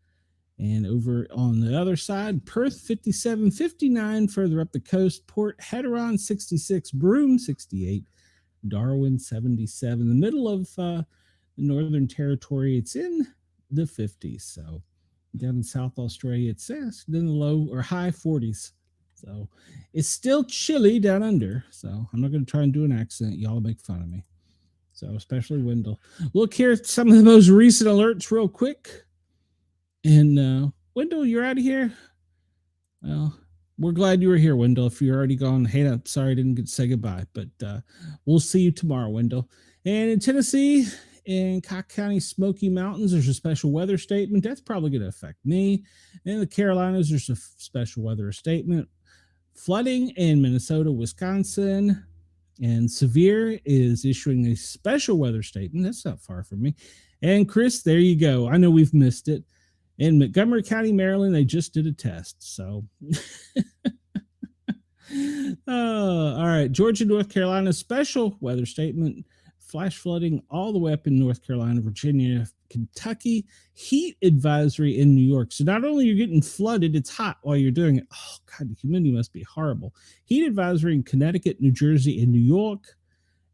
And over on the other side, Perth, 57. 59 further up the coast. Port Hedron, 66. Broome, 68. Darwin, 77. The middle of the Northern Territory, it's in the 50s. So down in South Australia, it's in the low or high 40s. So it's still chilly down under. So I'm not going to try and do an accent. Y'all make fun of me. So especially Wendell. Look here at some of the most recent alerts real quick. And Wendell, you're out of here. Well, we're glad you were here, Wendell. If you're already gone, hey, I'm sorry I didn't get to say goodbye. But we'll see you tomorrow, Wendell. And in Tennessee, in Cock County, Smoky Mountains, there's a special weather statement. That's probably going to affect me. In the Carolinas, there's a special weather statement. Flooding in Minnesota, Wisconsin, and Severe is issuing a special weather statement. That's not far from me. And Chris, there you go. I know we've missed it. In Montgomery County, Maryland, they just did a test. So, all right. Georgia, North Carolina, special weather statement. Flash flooding all the way up in North Carolina, Virginia, Kentucky, heat advisory in New York. So not only you're getting flooded, it's hot while you're doing it. Oh, God, the humidity must be horrible. Heat advisory in Connecticut, New Jersey, and New York.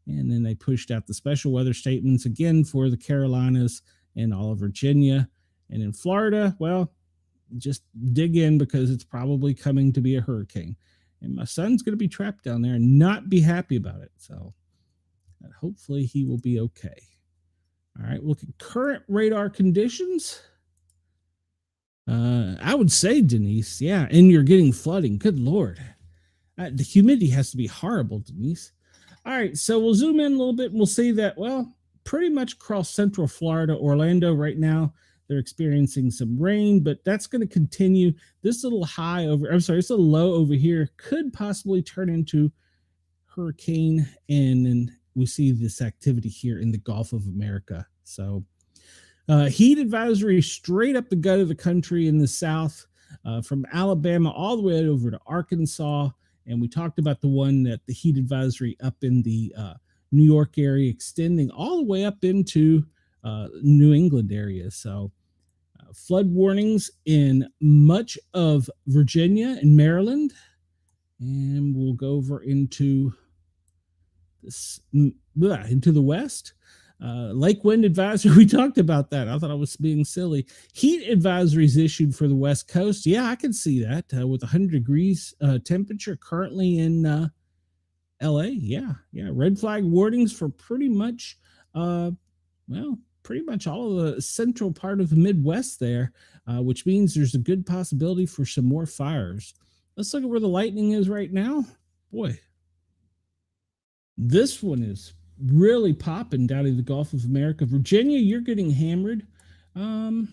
And then they pushed out the special weather statements again for the Carolinas and all of Virginia. And in Florida, well, just dig in because it's probably coming to be a hurricane. And my son's going to be trapped down there and not be happy about it. So hopefully he will be okay. All right, look at current radar conditions. I would say, Denise, yeah, and you're getting flooding. Good Lord. The humidity has to be horrible, Denise. All right, so we'll zoom in a little bit and we'll see that, well, pretty much across central Florida, Orlando right now, they're experiencing some rain, but that's going to continue. This little this little low over here could possibly turn into hurricane, and then we see this activity here in the Gulf of America. So heat advisory straight up the gut of the country in the south, from Alabama all the way over to Arkansas. And we talked about the one that the heat advisory up in the New York area, extending all the way up into New England area. So flood warnings in much of Virginia and Maryland. And we'll go over into into the west. Lake wind advisory, we talked about that. I thought I was being silly. Heat advisories issued for the west coast. Yeah, I can see that with 100 degrees temperature currently in LA. Yeah. Red flag warnings for pretty much pretty much all of the central part of the Midwest there, which means there's a good possibility for some more fires. Let's look at where the lightning is right now. Boy, this one is really popping down in the Gulf of America. Virginia, you're getting hammered. We'll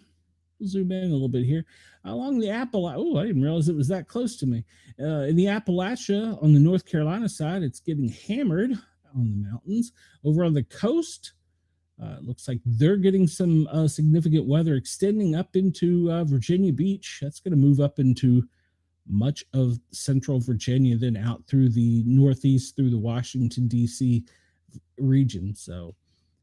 zoom in a little bit here. Along the Appalachia. Oh, I didn't realize it was that close to me. In the Appalachia on the North Carolina side, it's getting hammered on the mountains. Over on the coast, looks like they're getting some significant weather extending up into Virginia Beach. That's going to move up into much of central Virginia, then out through the Northeast, through the Washington, D.C. region. So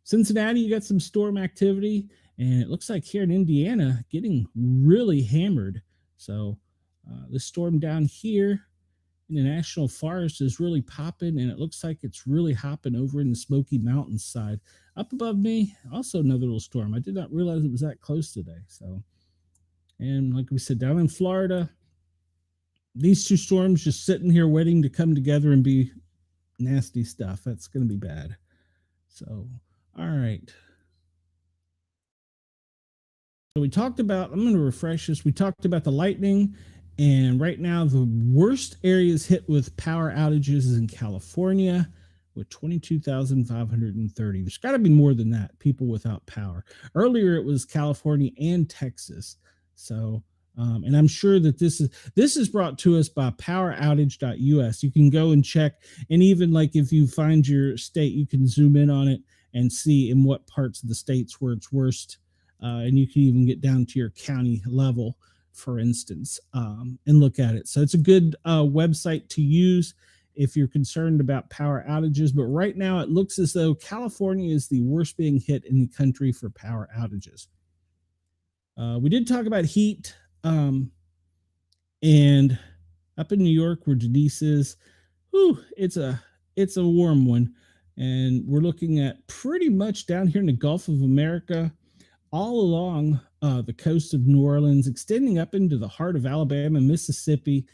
Cincinnati, you got some storm activity, and it looks like here in Indiana, getting really hammered. So the storm down here in the National Forest is really popping, and it looks like it's really hopping over in the Smoky Mountains side. Up above me, also another little storm. I did not realize it was that close today. So, and like we said, down in Florida, these two storms just sitting here waiting to come together and be nasty stuff. That's going to be bad. So, all right. So we talked about, I'm going to refresh this. We talked about the lightning, and right now the worst areas hit with power outages is in California with 22,530. There's got to be more than that, people without power. Earlier it was California and Texas. So, and I'm sure that this is brought to us by poweroutage.us. You can go and check, and even like if you find your state, you can zoom in on it and see in what parts of the states where it's worst. And you can even get down to your county level, for instance, and look at it. So it's a good website to use if you're concerned about power outages. But right now it looks as though California is the worst being hit in the country for power outages. We did talk about heat, and up in New York where Denise is, it's a warm one. And we're looking at pretty much down here in the Gulf of America, all along the coast of New Orleans, extending up into the heart of Alabama, Mississippi,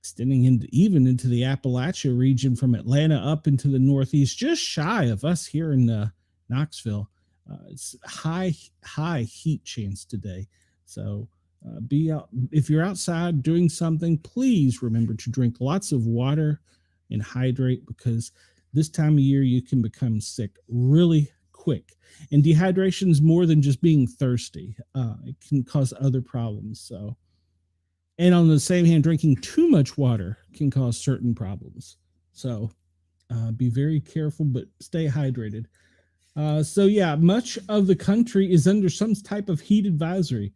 extending even into the Appalachia region from Atlanta up into the Northeast, just shy of us here in Knoxville. It's high heat chance today. So be out. If you're outside doing something, please remember to drink lots of water and hydrate, because this time of year you can become sick really quick. And dehydration is more than just being thirsty. It can cause other problems. So, and on the same hand, drinking too much water can cause certain problems. So be very careful, but stay hydrated. So yeah, much of the country is under some type of heat advisory,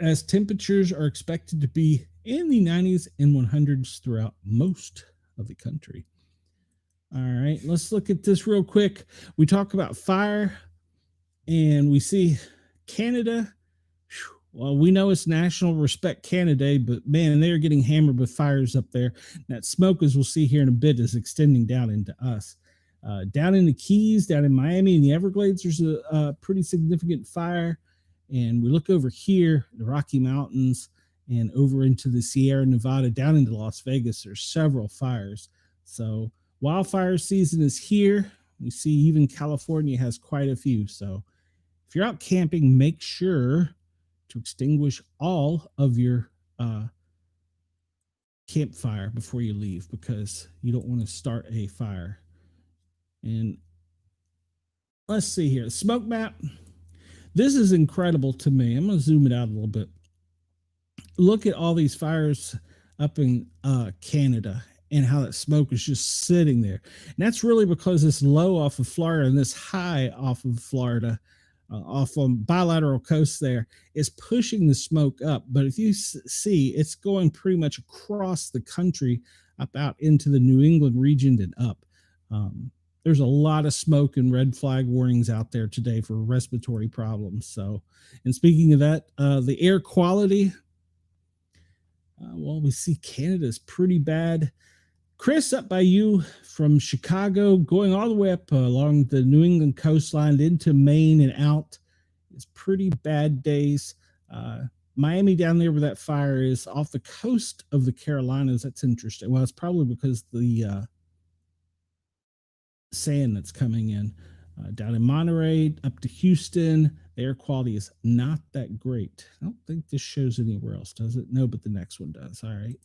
as temperatures are expected to be in the 90s and 100s throughout most of the country. All right, let's look at this real quick. We talk about fire, and we see Canada. Well, we know it's National Respect Canada Day, but man, they're getting hammered with fires up there. That smoke, as we'll see here in a bit, is extending down into us. Down in the Keys, down in Miami and the Everglades, there's a pretty significant fire. And we look over here, the Rocky Mountains, and over into the Sierra Nevada, down into Las Vegas, there's several fires. So wildfire season is here. We see even California has quite a few. So if you're out camping, make sure to extinguish all of your campfire before you leave, because you don't want to start a fire. And let's see here, the smoke map. This is incredible to me. I'm going to zoom it out a little bit. Look at all these fires up in Canada, and how that smoke is just sitting there. And that's really because this low off of Florida and this high off of Florida, off on bilateral coast there, is pushing the smoke up. But if you see, it's going pretty much across the country up out into the New England region and up. There's a lot of smoke and red flag warnings out there today for respiratory problems. So, and speaking of that, the air quality, well, we see Canada's pretty bad. Chris, up by you from Chicago, going all the way up along the New England coastline into Maine and out, it's pretty bad days. Miami down there where that fire is, off the coast of the Carolinas, that's interesting. Well, it's probably because the sand that's coming in. Down in Monterey, up to Houston, the air quality is not that great. I don't think this shows anywhere else, does it? No, but the next one does. All right.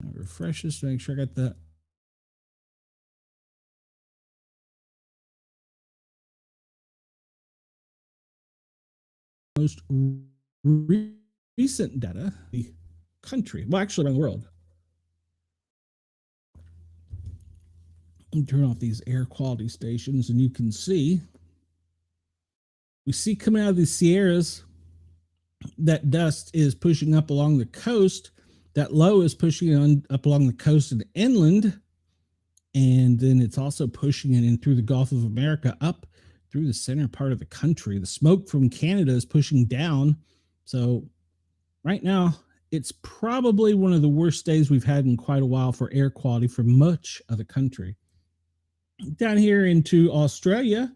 I'll refresh this to make sure I got that. Most recent data, the country, well, actually around the world. Turn off these air quality stations, and you can see, we see coming out of the Sierras that dust is pushing up along the coast. That low is pushing up along the coast and inland. And then it's also pushing it in through the Gulf of America up through the center part of the country. The smoke from Canada is pushing down. So right now, it's probably one of the worst days we've had in quite a while for air quality for much of the country. Down here into Australia,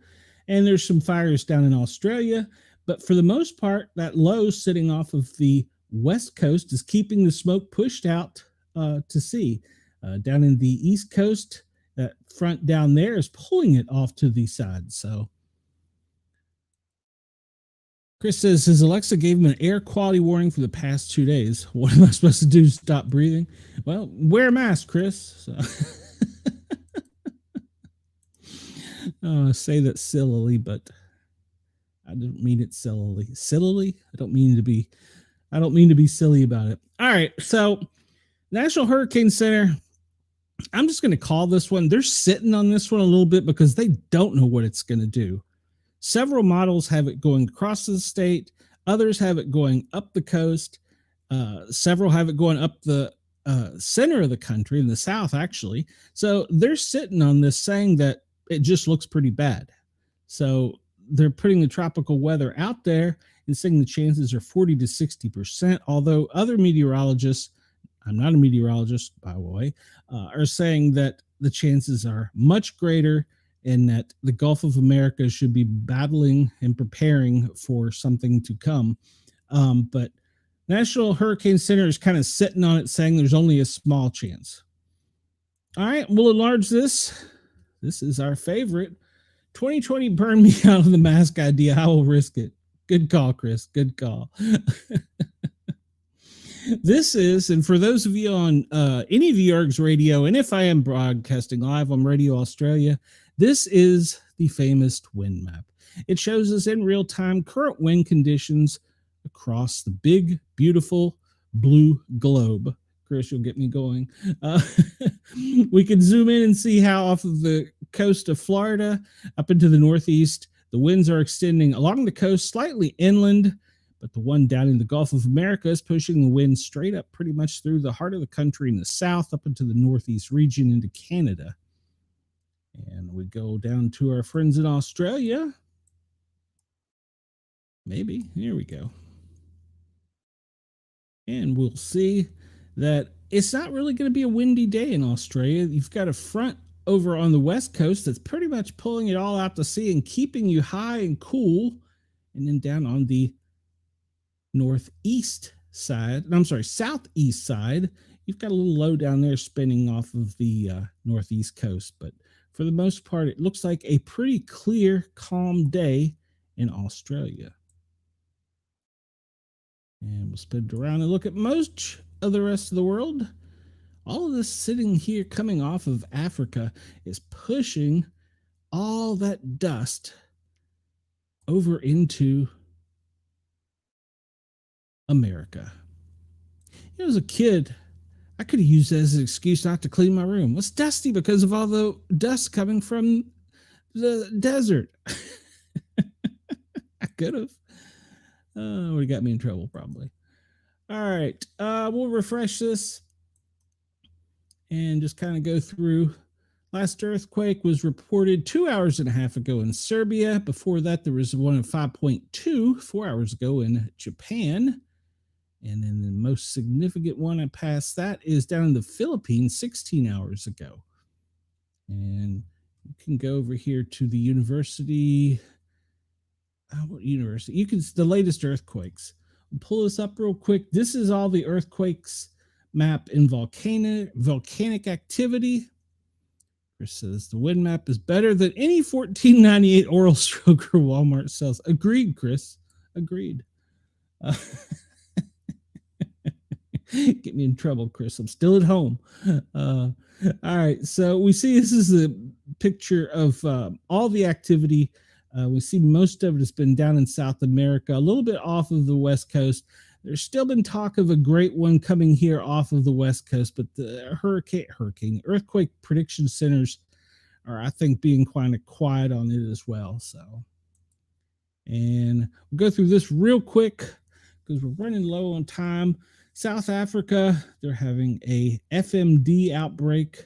and there's some fires down in Australia, but for the most part, that low sitting off of the west coast is keeping the smoke pushed out to sea. Down in the east coast, that front down there is pulling it off to the side. So Chris says his Alexa gave him an air quality warning for the past 2 days. What am I supposed to do? Stop breathing? Well, wear a mask, Chris. So. Say that sillily, but I don't mean it sillily. Sillily? I don't mean to be silly about it. All right, so National Hurricane Center, I'm just going to call this one. They're sitting on this one a little bit because they don't know what it's going to do. Several models have it going across the state. Others have it going up the coast. Several have it going up the center of the country, in the south, actually. So they're sitting on this saying that it just looks pretty bad. So they're putting the tropical weather out there and saying the chances are 40 to 60%, although other meteorologists, I'm not a meteorologist, by the way, are saying that the chances are much greater and that the Gulf of America should be battling and preparing for something to come. But National Hurricane Center is kind of sitting on it, saying there's only a small chance. All right, we'll enlarge this. This is our favorite. 2020 burned me out of the mask idea. I will risk it. Good call, Chris. Good call. This is, and for those of you on any of Yarg's radio, and if I am broadcasting live on Radio Australia, this is the famous wind map. It shows us in real time current wind conditions across the big, beautiful blue globe. Chris, you'll get me going. We can zoom in and see how off of the coast of Florida up into the northeast, the winds are extending along the coast, slightly inland, but the one down in the Gulf of America is pushing the wind straight up pretty much through the heart of the country in the south up into the northeast region into Canada. And we go down to our friends in Australia. Maybe. Here we go. And we'll see that it's not really going to be a windy day in Australia. You've got a front over on the west coast that's pretty much pulling it all out to sea and keeping you high and cool. And then down on the southeast side, you've got a little low down there spinning off of the northeast coast. But for the most part, it looks like a pretty clear, calm day in Australia. And we'll spin it around and look at most of the rest of the world. All of this sitting here coming off of Africa is pushing all that dust over into America. You know, as a kid, I could have used that as an excuse not to clean my room. It's dusty because of all the dust coming from the desert. I could have. Would have got me in trouble, probably. All right. We'll refresh this and just kind of go through. Last earthquake was reported 2 hours and a half ago in Serbia. Before that, there was one of 5.2 4 hours ago in Japan. And then the most significant one past that is down in the Philippines 16 hours ago. And you can go over here to the university. What university? You can, the latest earthquakes. I'll pull this up real quick. This is all the earthquakes map in volcanic activity. Chris says the wind map is better than any 1498 Oral Stroker Walmart sells. Agreed, Chris. Agreed. Get me in trouble, Chris. I'm still at home. All right. So we see this is a picture of all the activity. We see most of it has been down in South America, a little bit off of the West Coast. There's still been talk of a great one coming here off of the West Coast, but the earthquake prediction centers are, I think, being kind of quiet on it as well. So, and we'll go through this real quick. because we're running low on time. South Africa, they're having a FMD outbreak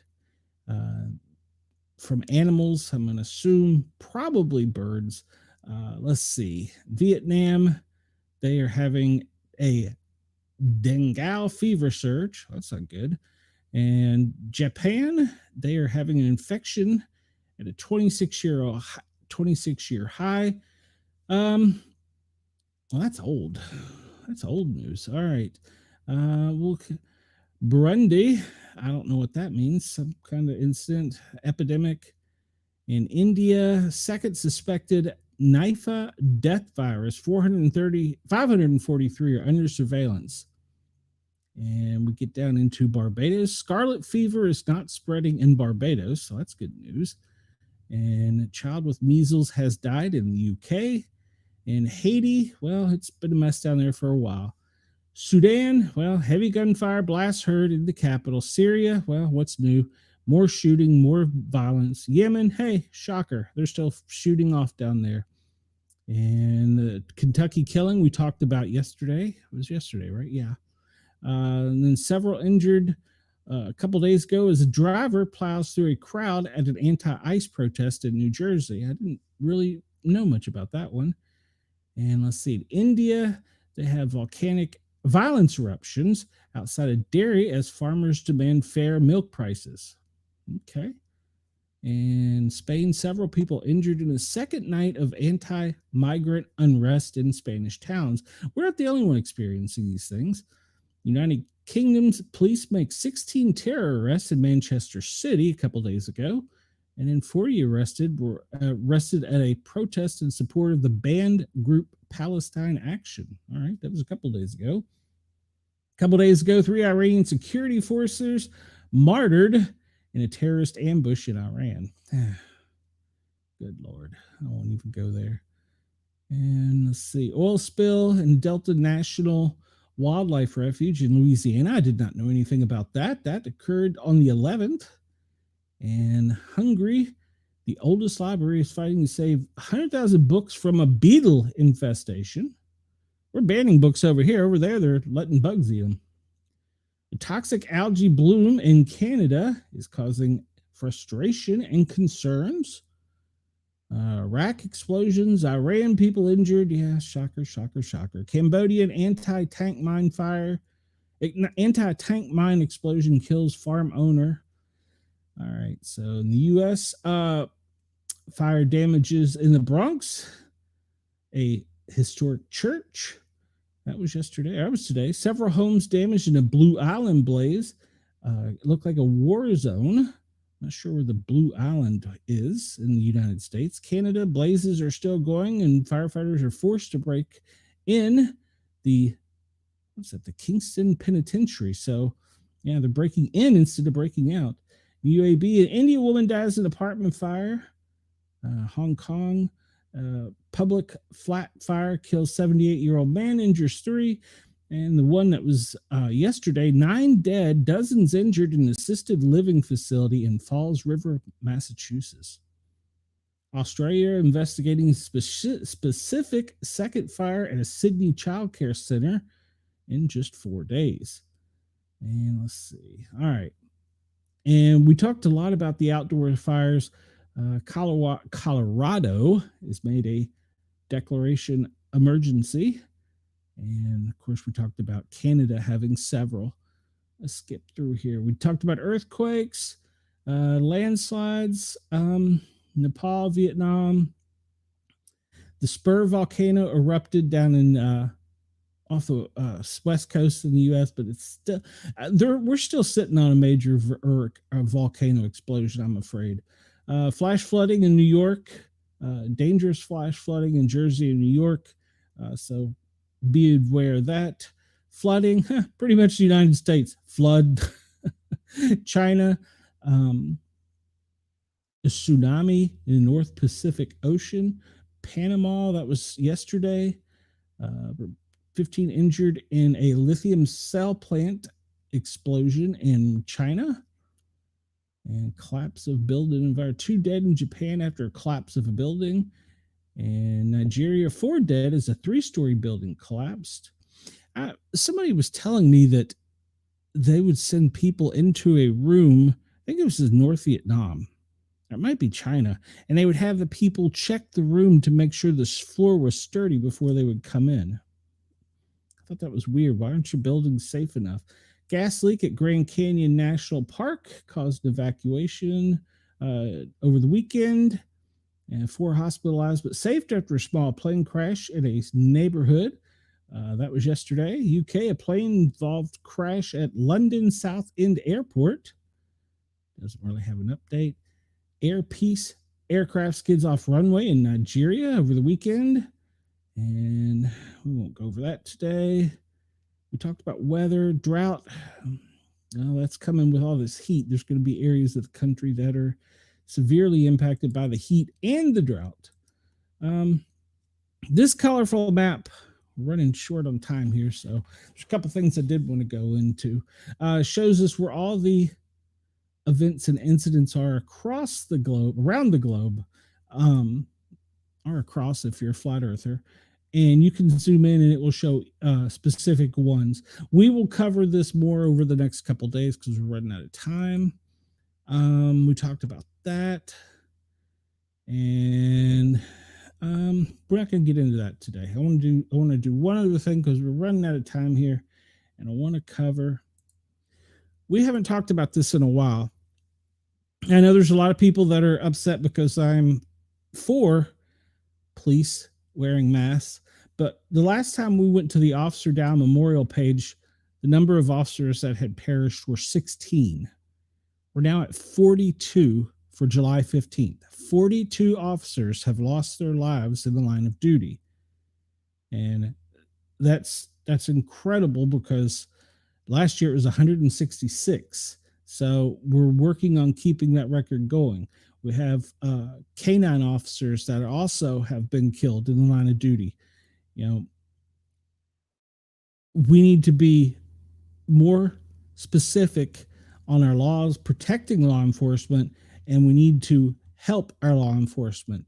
from animals. I'm going to assume probably birds. Let's see. Vietnam, they are having a dengue fever surge. That's not good. And Japan, they are having an infection at a 26-year high. Well, that's old. That's old news. All right. Burundi, I don't know what that means. Some kind of incident, epidemic. In India, second suspected Nipah death virus, 543 are under surveillance. And we get down into Barbados. Scarlet fever is not spreading in Barbados, so that's good news. And a child with measles has died in the UK. In Haiti, well, it's been a mess down there for a while. Sudan, well, heavy gunfire blast heard in the capital. Syria, well, what's new? More shooting, more violence. Yemen, hey, shocker, they're still shooting off down there. And the Kentucky killing we talked about yesterday. It was yesterday, right? Yeah. And then several injured a couple days ago as a driver plows through a crowd at an anti-ICE protest in New Jersey. I didn't really know much about that one. And let's see, in India, they have volcanic violence eruptions outside of dairy as farmers demand fair milk prices. Okay. And Spain, several people injured in the second night of anti-migrant unrest in Spanish towns. We're not the only one experiencing these things. United Kingdom's police make 16 terror arrests in Manchester City a couple days ago. And then 40 were arrested at a protest in support of the banned group Palestine Action. All right, that was a couple days ago. A couple days ago, 3 Iranian security forces martyred in a terrorist ambush in Iran. Good Lord, I won't even go there. And let's see, oil spill in Delta National Wildlife Refuge in Louisiana. I did not know anything about that. That occurred on the 11th. And Hungary, the oldest library, is fighting to save 100,000 books from a beetle infestation. We're banning books over here. Over there, they're letting bugs eat them. The toxic algae bloom in Canada is causing frustration and concerns. Iraq explosions, Iran people injured. Yeah, shocker, shocker, shocker. Cambodian anti-tank mine explosion kills farm owner. All right, so in the U.S., fire damages in the Bronx, a historic church. That was yesterday. That was today. Several homes damaged in a Blue Island blaze. It looked like a war zone. Not sure where the Blue Island is in the United States. Canada, blazes are still going, and firefighters are forced to break in the Kingston Penitentiary. So, yeah, they're breaking in instead of breaking out. UAB, an Indian woman dies in an apartment fire. Hong Kong, public flat fire kills 78-year-old man, injures 3. And the one that was yesterday, 9 dead, dozens injured in an assisted living facility in Falls River, Massachusetts. Australia investigating specific second fire at a Sydney childcare center in just 4 days. And let's see. All right. And we talked a lot about the outdoor fires. Colorado has made a declaration emergency. And of course, we talked about Canada having several. Let's skip through here. We talked about earthquakes, landslides, Nepal, Vietnam. The Spur volcano erupted down in off the west coast in the U.S., but it's still we're still sitting on a major volcano explosion, I'm afraid. Flash flooding in New York, dangerous flash flooding in Jersey and New York. So be aware of that. Flooding, pretty much the United States. Flood. China, a tsunami in the North Pacific Ocean. Panama, that was yesterday. 15 injured in a lithium cell plant explosion in China. And collapse of building. 2 dead in Japan after a collapse of a building. And Nigeria, 4 dead as a 3-story building collapsed. Somebody was telling me that they would send people into a room. I think it was in North Vietnam. It might be China. And they would have the people check the room to make sure the floor was sturdy before they would come in. I thought that was weird. Why aren't your buildings safe enough? Gas leak at Grand Canyon National Park caused evacuation over the weekend. And 4 hospitalized but saved after a small plane crash in a neighborhood. That was yesterday. UK, a plane-involved crash at London Southend Airport. Doesn't really have an update. Air Peace aircraft skids off runway in Nigeria over the weekend. And we won't go over that today. We talked about weather, drought. Well, that's coming with all this heat. There's going to be areas of the country that are severely impacted by the heat and the drought. This colorful map, running short on time here, so there's a couple things I did want to go into. Shows us where all the events and incidents are across the globe, around the globe, or across if you're a flat earther. And you can zoom in and it will show specific ones. We will cover this more over the next couple days because we're running out of time. We talked about that. And we're not going to get into that today. I want to do one other thing because we're running out of time here. And I want to cover. We haven't talked about this in a while. I know there's a lot of people that are upset because I'm for police wearing masks. But the last time we went to the Officer Down Memorial page, the number of officers that had perished were 16. We're now at 42 for July 15th. 42 officers have lost their lives in the line of duty. And that's incredible because last year it was 166. So we're working on keeping that record going. We have canine officers that also have been killed in the line of duty. You know, we need to be more specific on our laws protecting law enforcement, and we need to help our law enforcement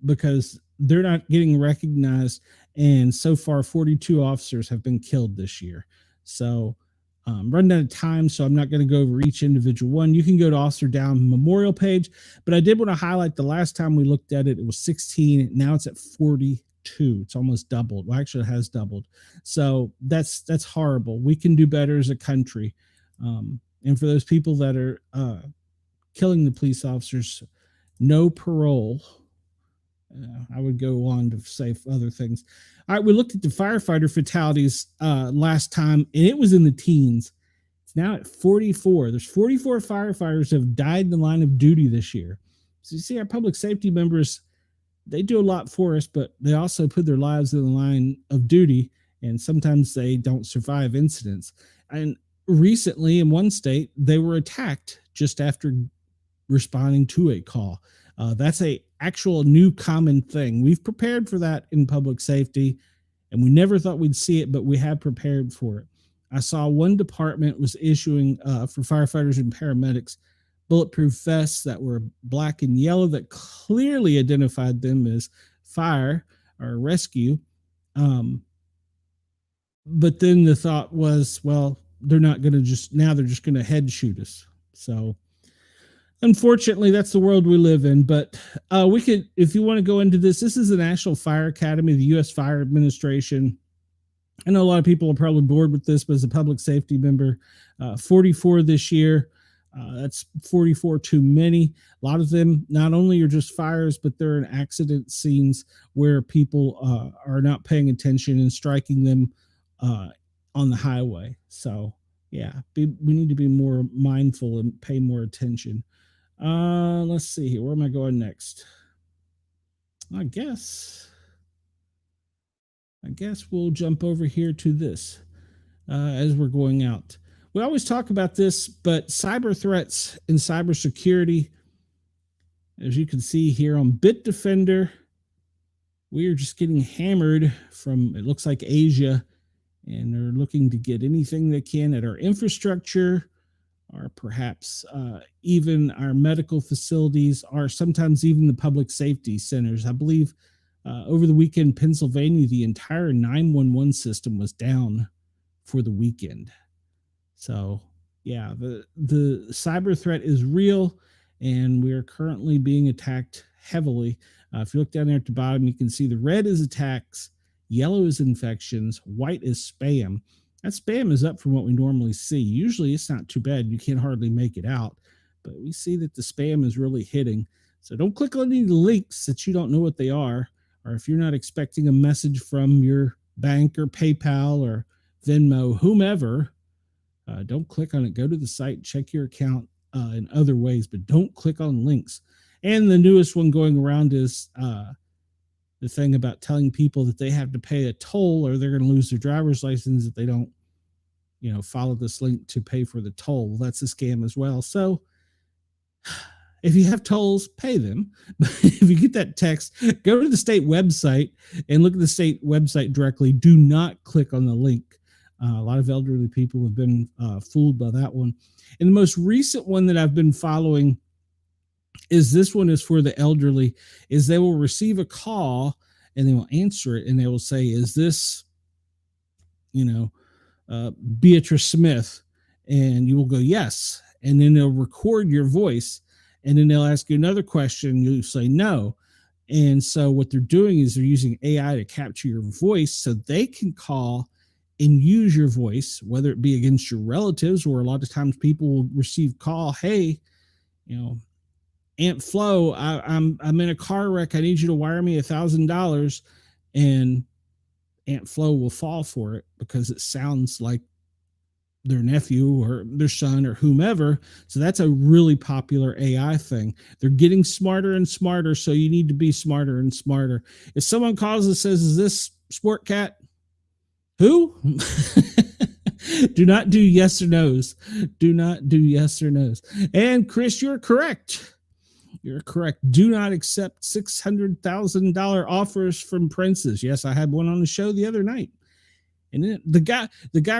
because they're not getting recognized. And so far, 42 officers have been killed this year. So running out of time, so I'm not going to go over each individual one. You can go to Officer Down Memorial page, but I did want to highlight the last time we looked at it, it was 16. Now it's at 42. It's almost doubled. Well, actually, it has doubled. So that's horrible. We can do better as a country. And for those people that are killing the police officers, no parole. I would go on to say other things. All right, we looked at the firefighter fatalities last time, and it was in the teens. It's now at 44. There's 44 firefighters who have died in the line of duty this year. So you see, our public safety members, they do a lot for us, but they also put their lives in the line of duty, and sometimes they don't survive incidents. And recently, in one state, they were attacked just after responding to a call. That's a actual new common thing. We've prepared for that in public safety, and we never thought we'd see it, but we have prepared for it. I saw one department was issuing for firefighters and paramedics bulletproof vests that were black and yellow that clearly identified them as fire or rescue. But then the thought was, well, they're not going to they're just going to head shoot us. So unfortunately, that's the world we live in. But we could, if you want to go into this is the National Fire Academy, the U.S. Fire Administration. I know a lot of people are probably bored with this, but as a public safety member, 44 this year. That's 44 too many. A lot of them not only are just fires, but they're in accident scenes where people are not paying attention and striking them on the highway. So, yeah, we need to be more mindful and pay more attention. Let's see here. Where am I going next? I guess we'll jump over here to this as we're going out. We always talk about this, but cyber threats and cybersecurity, as you can see here on Bitdefender, we are just getting hammered from, it looks like Asia, and they're looking to get anything they can at our infrastructure, or perhaps even our medical facilities, or sometimes even the public safety centers. I believe Over the weekend, Pennsylvania, the entire 911 system was down for the weekend. So, yeah, the cyber threat is real, and we are currently being attacked heavily. If you look down there at the bottom, you can see the red is attacks, yellow is infections, white is spam. That spam is up from what we normally see. Usually it's not too bad. You can't hardly make it out, but we see that the spam is really hitting. So don't click on any links that you don't know what they are, or if you're not expecting a message from your bank or PayPal or Venmo, whomever, don't click on it. Go to the site, check your account in other ways, but don't click on links. And the newest one going around is the thing about telling people that they have to pay a toll or they're going to lose their driver's license if they don't, follow this link to pay for the toll. Well, that's a scam as well. So if you have tolls, pay them. But if you get that text, go to the state website and look at the state website directly. Do not click on the link. A lot of elderly people have been fooled by that one. And the most recent one that I've been following is this one is for the elderly, is they will receive a call and they will answer it and they will say, is this, Beatrice Smith? And you will go, yes. And then they'll record your voice and then they'll ask you another question. You say no. And so what they're doing is they're using AI to capture your voice so they can call and use your voice, whether it be against your relatives, or a lot of times people will receive call, hey, Aunt Flo, I'm in a car wreck. I need you to wire me $1,000, and Aunt Flo will fall for it because it sounds like their nephew or their son or whomever. So that's a really popular AI thing. They're getting smarter and smarter, so you need to be smarter and smarter. If someone calls and says, is this Sportcat? Who? Do not do yes or no's. Do not do yes or no's. And Chris, you're correct. You're correct. Do not accept $600,000 offers from princes. Yes, I had one on the show the other night. And then the guy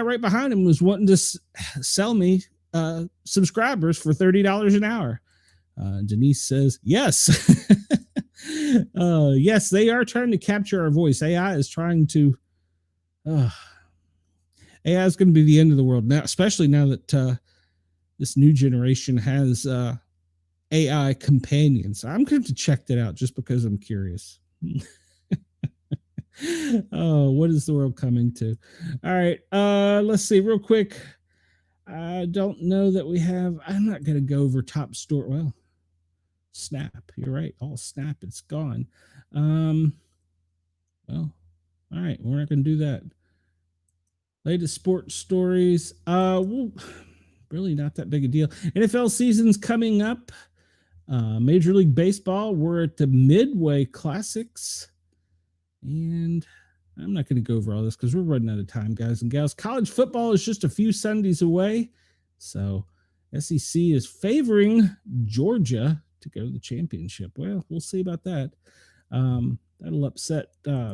right behind him was wanting to sell me subscribers for $30 an hour. Denise says, yes. Yes, they are trying to capture our voice. AI is trying to... AI is going to be the end of the world now, especially now that this new generation has AI companions. I'm going to check that out just because I'm curious. Oh, what is the world coming to? All right, let's see real quick. I don't know that we have. I'm not going to go over top store. Well, Snap. You're right. All Snap. It's gone. Well, all right. We're not going to do that. Latest sports stories. Well, really not that big a deal. NFL season's coming up. Major League Baseball, we're at the Midway Classics. And I'm not going to go over all this because we're running out of time, guys and gals. College football is just a few Sundays away. So SEC is favoring Georgia to go to the championship. Well, we'll see about that. That'll upset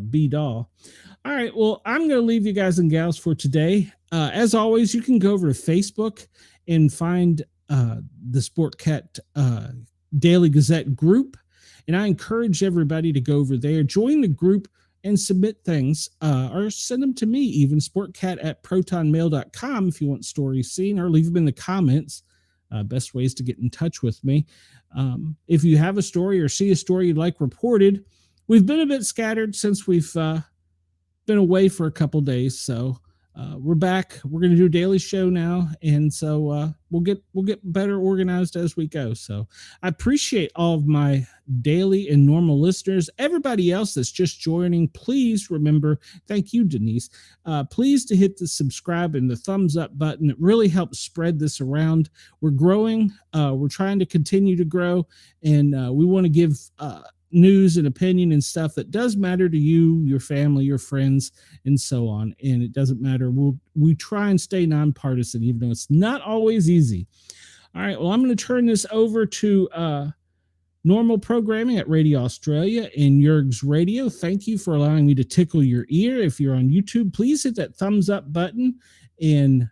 B-Doll. All right, well, I'm going to leave you guys and gals for today. As always, you can go over to Facebook and find the Sportcat Daily Gazette group. And I encourage everybody to go over there, join the group, and submit things, or send them to me, even sportcat@protonmail.com if you want stories seen, or leave them in the comments. Best ways to get in touch with me. If you have a story or see a story you'd like reported, we've been a bit scattered since we've been away for a couple days, so we're back. We're going to do a daily show now, and so we'll get better organized as we go. So I appreciate all of my daily and normal listeners. Everybody else that's just joining, please remember, thank you, Denise, please to hit the subscribe and the thumbs up button. It really helps spread this around. We're growing. We're trying to continue to grow, and we want to give news and opinion and stuff that does matter to you, your family, your friends, and so on. And it doesn't matter. We try and stay nonpartisan, even though it's not always easy. All right. Well, I'm going to turn this over to normal programming at Radio Australia and Yerg's Radio. Thank you for allowing me to tickle your ear. If you're on YouTube, please hit that thumbs up button and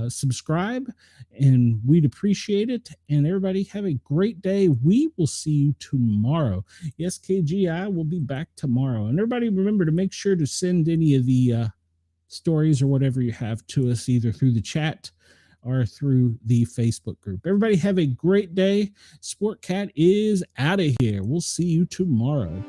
subscribe, and we'd appreciate it. And everybody have a great day. We will see you tomorrow. Yes, KGI will be back tomorrow. And everybody remember to make sure to send any of the stories or whatever you have to us, either through the chat or through the Facebook group. Everybody have a great day. Sportcat is out of here. We'll see you tomorrow.